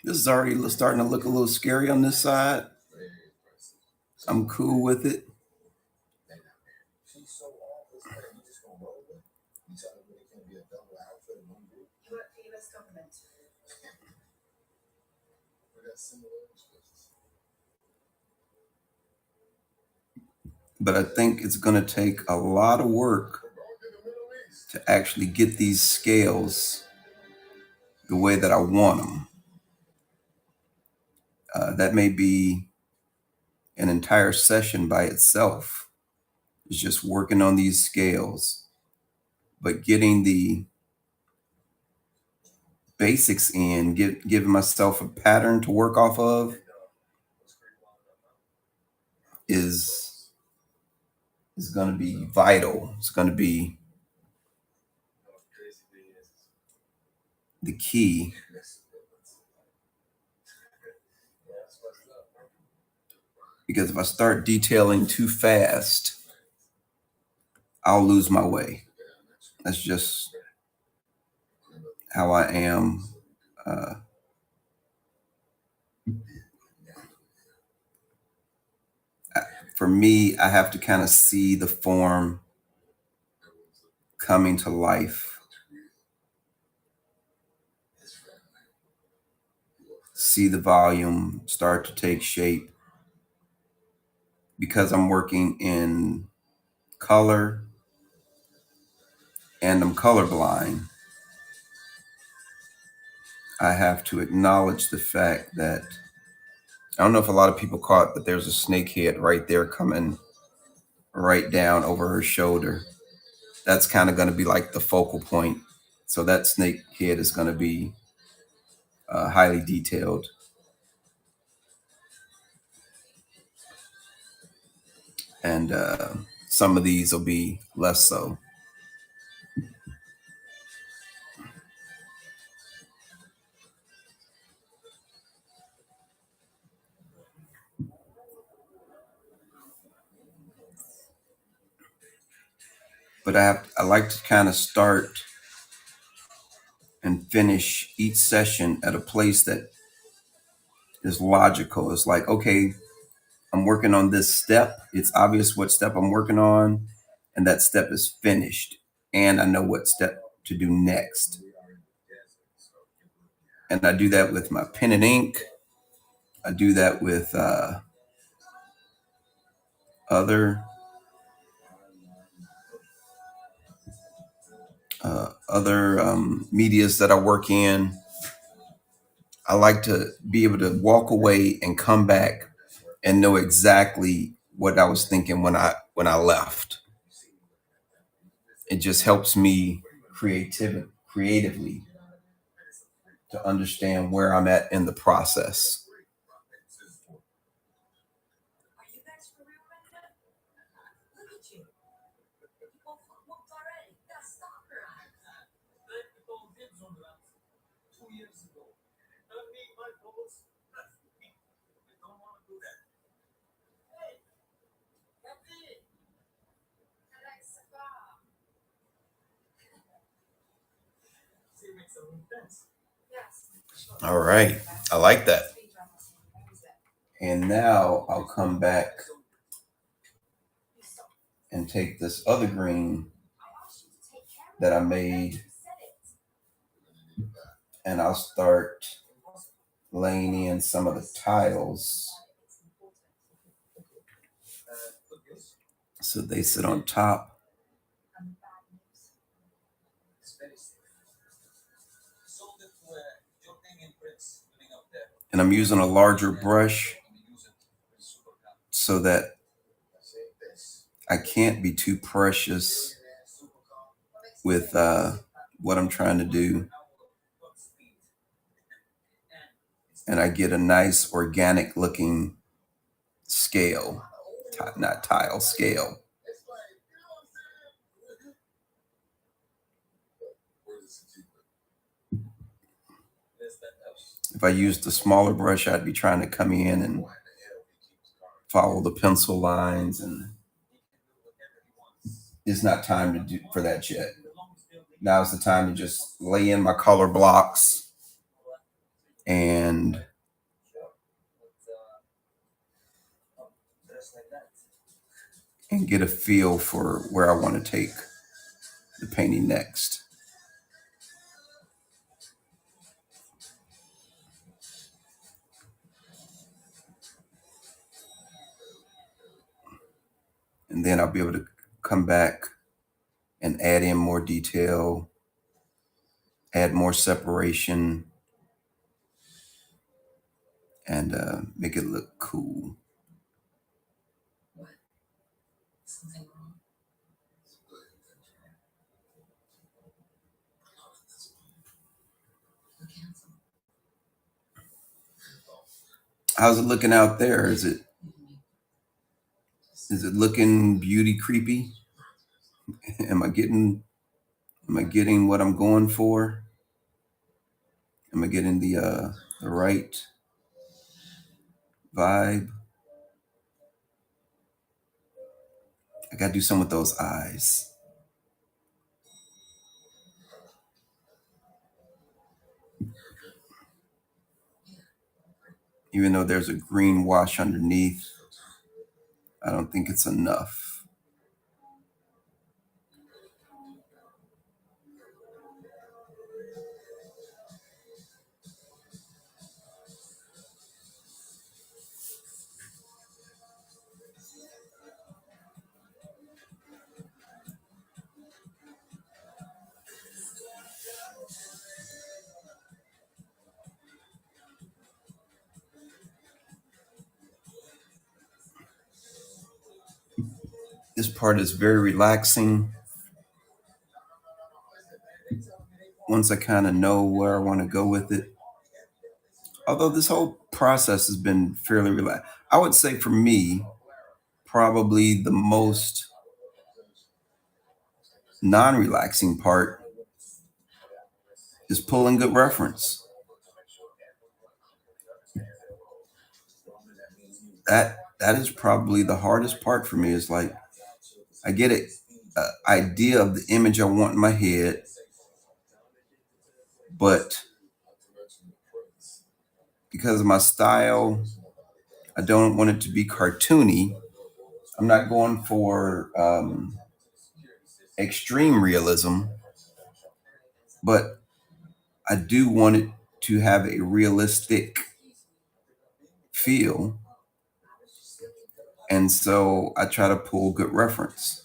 This is already starting to look a little scary on this side. I'm cool with it. But I think it's going to take a lot of work to actually get these scales the way that I want them. That may be an entire session by itself. It's just working on these scales, but getting the basics in, giving myself a pattern to work off of is going to be vital. It's going to be the key. Because if I start detailing too fast, I'll lose my way. That's just how I am. For me, I have to kind of see the form coming to life, see the volume start to take shape. Because I'm working in color and I'm colorblind, I have to acknowledge the fact that I don't know if a lot of people caught that there's a snake head right there coming right down over her shoulder. That's kind of going to be like the focal point. So that snake head is going to be highly detailed. And some of these will be less so. But I like to kind of start and finish each session at a place that is logical. It's like, okay, I'm working on this step. It's obvious what step I'm working on, and that step is finished. And I know what step to do next. And I do that with my pen and ink. I do that with other medias that I work in. I like to be able to walk away and come back and know exactly what I was thinking when I left. It just helps me creatively to understand where I'm at in the process. All right. I like that. And now I'll come back and take this other green that I made and I'll start laying in some of the tiles So they sit on top. And I'm using a larger brush so that I can't be too precious with what I'm trying to do. And I get a nice organic looking scale, not tile, scale. If I used a smaller brush, I'd be trying to come in and follow the pencil lines, and it's not time to do for that yet. Now's the time to just lay in my color blocks and get a feel for where I want to take the painting next. And then I'll be able to come back and add in more detail, add more separation, and make it look cool. How's it looking out there? Is it looking beauty creepy? Am I getting what I'm going for? Am I getting the right vibe? I gotta do some with those eyes. Even though there's a green wash underneath, I don't think it's enough. This part is very relaxing. Once I kind of know where I want to go with it. Although this whole process has been fairly relaxed. I would say for me, probably the most non-relaxing part is pulling good reference. That is probably the hardest part for me. Is like I get an idea of the image I want in my head, but because of my style, I don't want it to be cartoony. I'm not going for extreme realism, but I do want it to have a realistic feel. And so I try to pull good reference.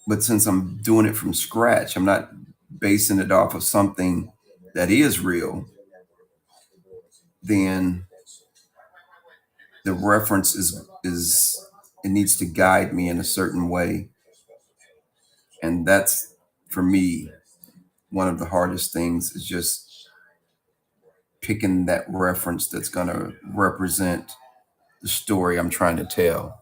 But since I'm doing it from scratch, I'm not basing it off of something that is real, then the reference is it needs to guide me in a certain way. And that's for me one of the hardest things is just picking that reference that's going to represent the story I'm trying to tell.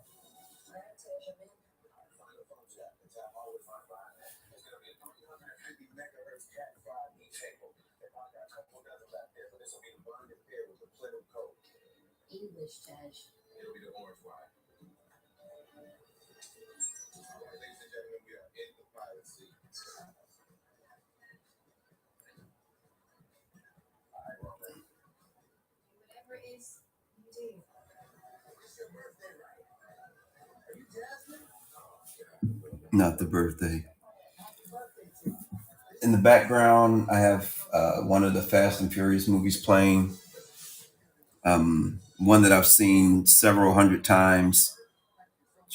Not the birthday. In the background, I have one of the Fast and Furious movies playing. One that I've seen several hundred times.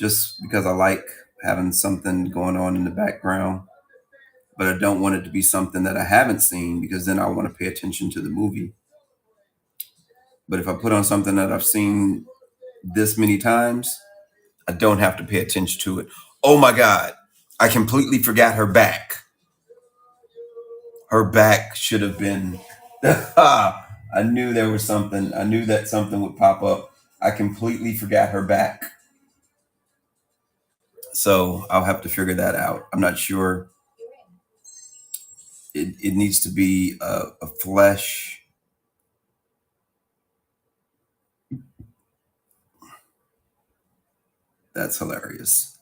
just because I like having something going on in the background, but I don't want it to be something that I haven't seen because then I want to pay attention to the movie. But if I put on something that I've seen this many times, I don't have to pay attention to it. Oh my God, I completely forgot her back. Her back should have been. I knew there was something. I knew that something would pop up. I completely forgot her back. So I'll have to figure that out. I'm not sure. It needs to be a flesh. That's hilarious.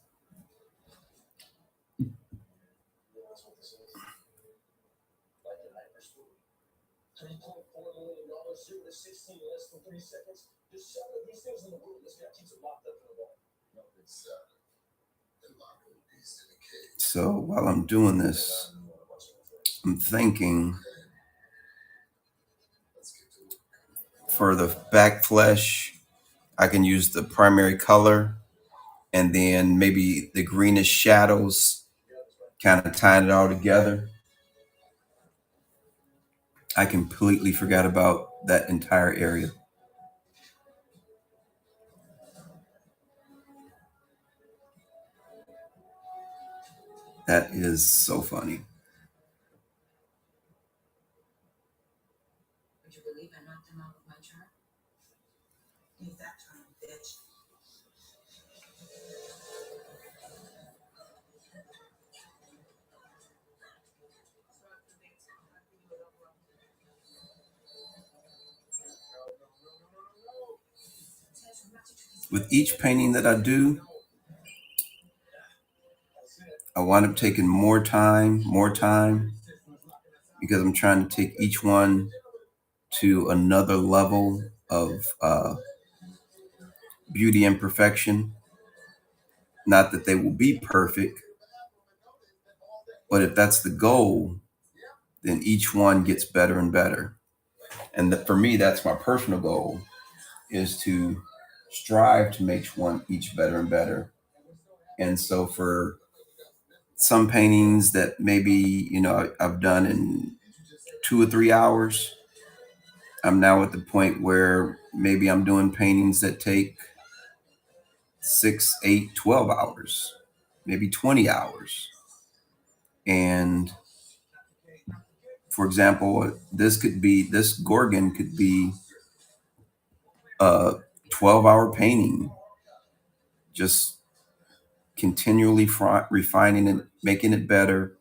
So while I'm doing this, I'm thinking for the back flesh, I can use the primary color and then maybe the greenish shadows, kind of tying it all together. I completely forgot about that entire area. That is so funny. With each painting that I do, I wind up taking more time, because I'm trying to take each one to another level of beauty and perfection. Not that they will be perfect, but if that's the goal, then each one gets better and better. And for me, that's my personal goal, is to strive to make one each better and better. And so for some paintings that maybe, I've done in 2 or 3 hours, I'm now at the point where maybe I'm doing paintings that take 6, 8, 12 hours, maybe 20 hours. And for example, this Gorgon could be a 12-hour painting, just continually refining it, making it better,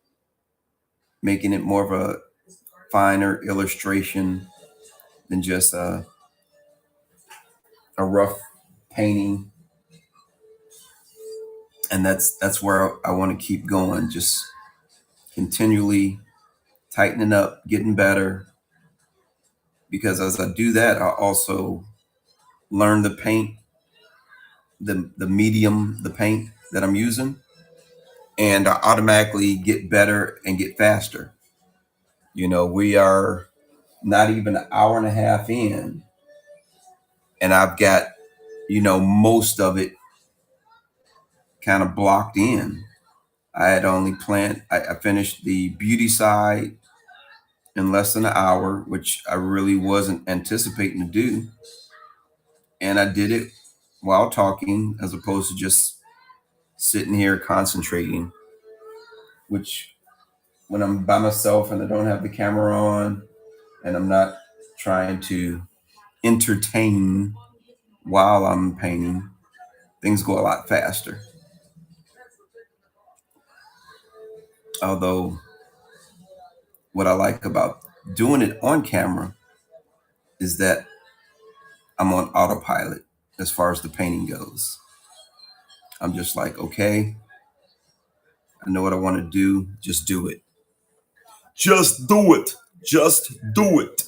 making it more of a finer illustration than just a rough painting. And that's where I want to keep going, just continually tightening up, getting better. Because as I do that, I also learn the paint, the medium, the paint that I'm using, and I automatically get better and get faster. We are not even an hour and a half in, and I've got, most of it kind of blocked in. I had only planned, I finished the beauty side in less than an hour, which I really wasn't anticipating to do. And I did it while talking as opposed to just sitting here concentrating, which when I'm by myself and I don't have the camera on and I'm not trying to entertain while I'm painting, things go a lot faster. Although, what I like about doing it on camera is that I'm on autopilot as far as the painting goes. I'm just like, okay, I know what I want to do. Just do it. Just do it. Just do it.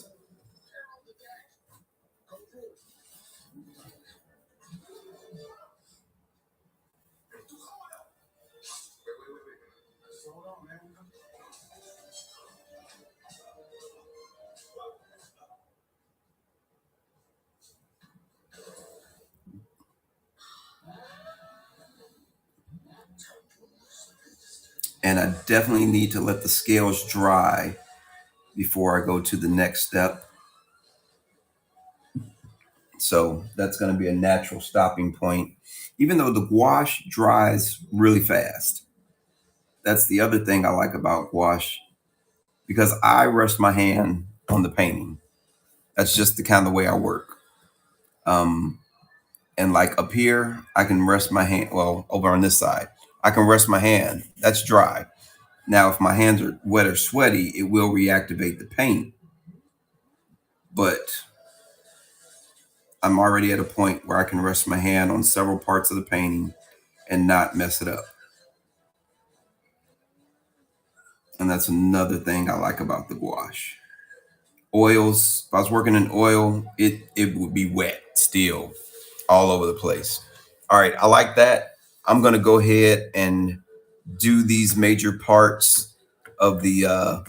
And I definitely need to let the scales dry before I go to the next step. So that's going to be a natural stopping point, even though the gouache dries really fast. That's the other thing I like about gouache because I rest my hand on the painting. That's just the kind of way I work. Um, and like up here, I can rest my hand. Well, over on this side, I can rest my hand. That's dry. Now, if my hands are wet or sweaty, it will reactivate the paint. But I'm already at a point where I can rest my hand on several parts of the painting and not mess it up. And that's another thing I like about the gouache. Oils, if I was working in oil, it would be wet still all over the place. All right, I like that. I'm gonna go ahead and do these major parts of the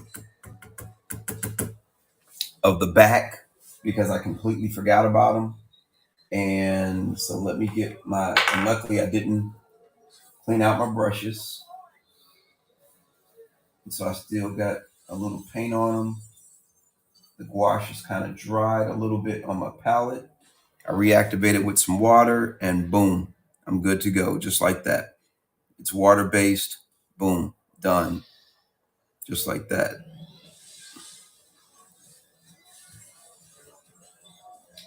back because I completely forgot about them. And so let me get my. And luckily, I didn't clean out my brushes, and so I still got a little paint on them. The gouache is kind of dried a little bit on my palette. I reactivate it with some water, and boom, I'm good to go, just like that. It's water based. Boom, done, just like that.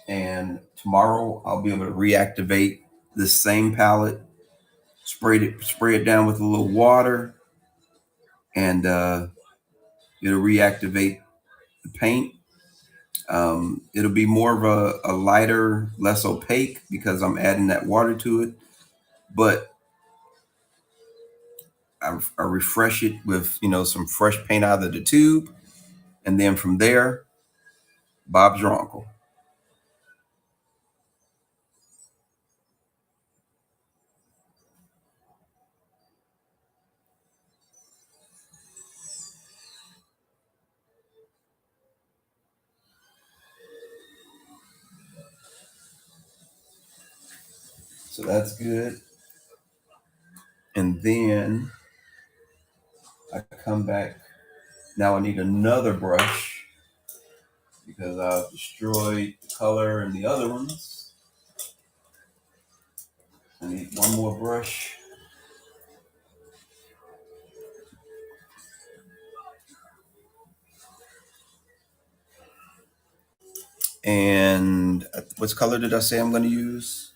And tomorrow I'll be able to reactivate this same palette, spray it down with a little water, and it'll reactivate the paint. It'll be more of a lighter, less opaque because I'm adding that water to it. But I refresh it with some fresh paint out of the tube, and then from there, Bob's your uncle. So that's good. And then I come back. Now I need another brush because I've destroyed the color in the other ones. I need one more brush. And what color did I say I'm going to use?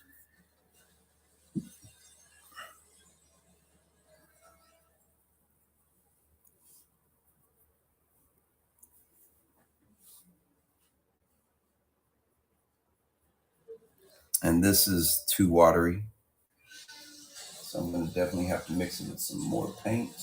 And this is too watery. So I'm going to definitely have to mix it with some more paint.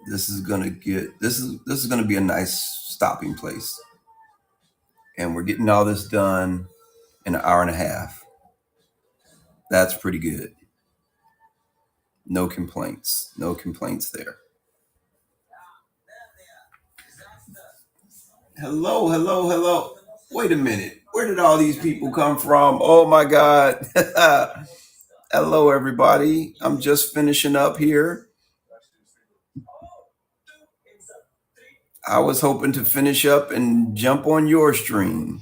This is gonna be a nice stopping place. And we're getting all this done in an hour and a half. That's pretty good. No complaints. No complaints there. Hello, hello, hello. Wait a minute. Where did all these people come from? Oh my God. Hello, everybody. I'm just finishing up here. I was hoping to finish up and jump on your stream.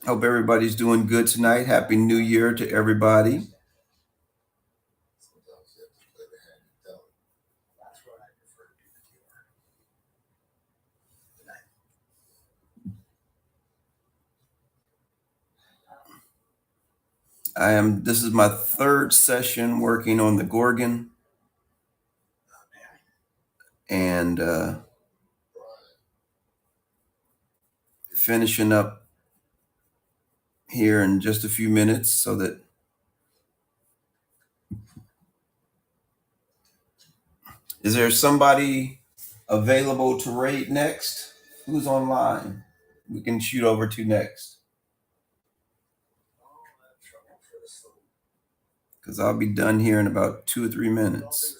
Hope everybody's doing good tonight. Happy New Year to everybody. This is my third session working on the Gorgon. And finishing up here in just a few minutes so that is there somebody available to raid next? Who's online? We can shoot over to next. Because I'll be done here in about 2 or 3 minutes.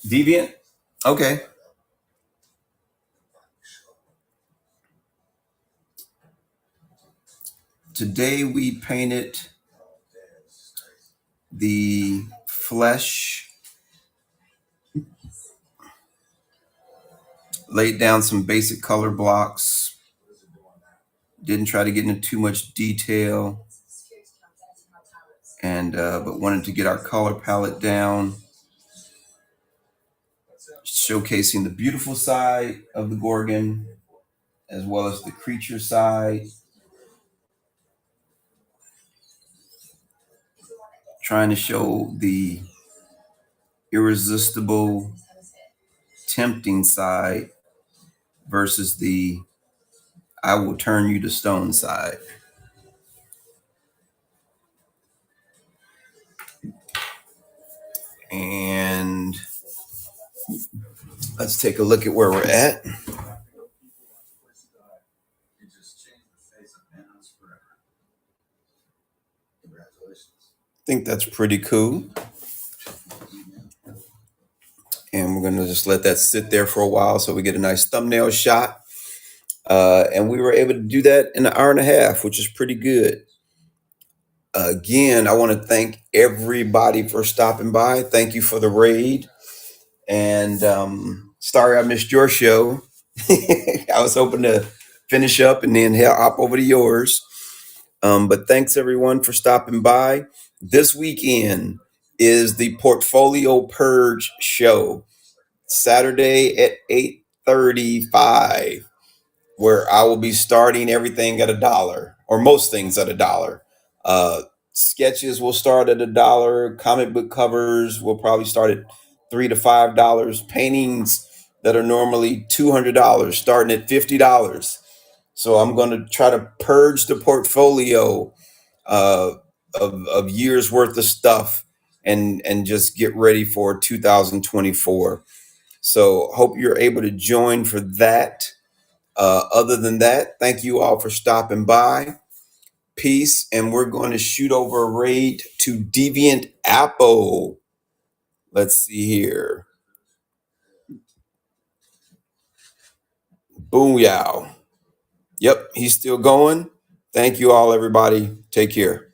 Deviant? Okay. Today we painted the flesh, laid down some basic color blocks, didn't try to get into too much detail, and but wanted to get our color palette down, showcasing the beautiful side of the Gorgon as well as the creature side, trying to show the irresistible, tempting side versus the I will turn you to stone side. And let's take a look at where we're at. I think that's pretty cool. And we're going to just let that sit there for a while so we get a nice thumbnail shot. And we were able to do that in an hour and a half, which is pretty good. Again, I want to thank everybody for stopping by. Thank you for the raid. And sorry I missed your show. I was hoping to finish up and then hop over to yours. But thanks everyone for stopping by. This weekend is the Portfolio Purge show, Saturday at 8:35, where I will be starting everything at $1, or most things at $1. Sketches will start at $1. Comic book covers will probably start at $3 to $5. Paintings that are normally $200 starting at $50. So I'm going to try to purge the portfolio of years worth of stuff and just get ready for 2024. So hope you're able to join for that. Other than that, thank you all for stopping by. Peace, and we're going to shoot over a raid to Deviant Apple. Let's see here. Booyah. Yep, he's still going. Thank you all, everybody. Take care.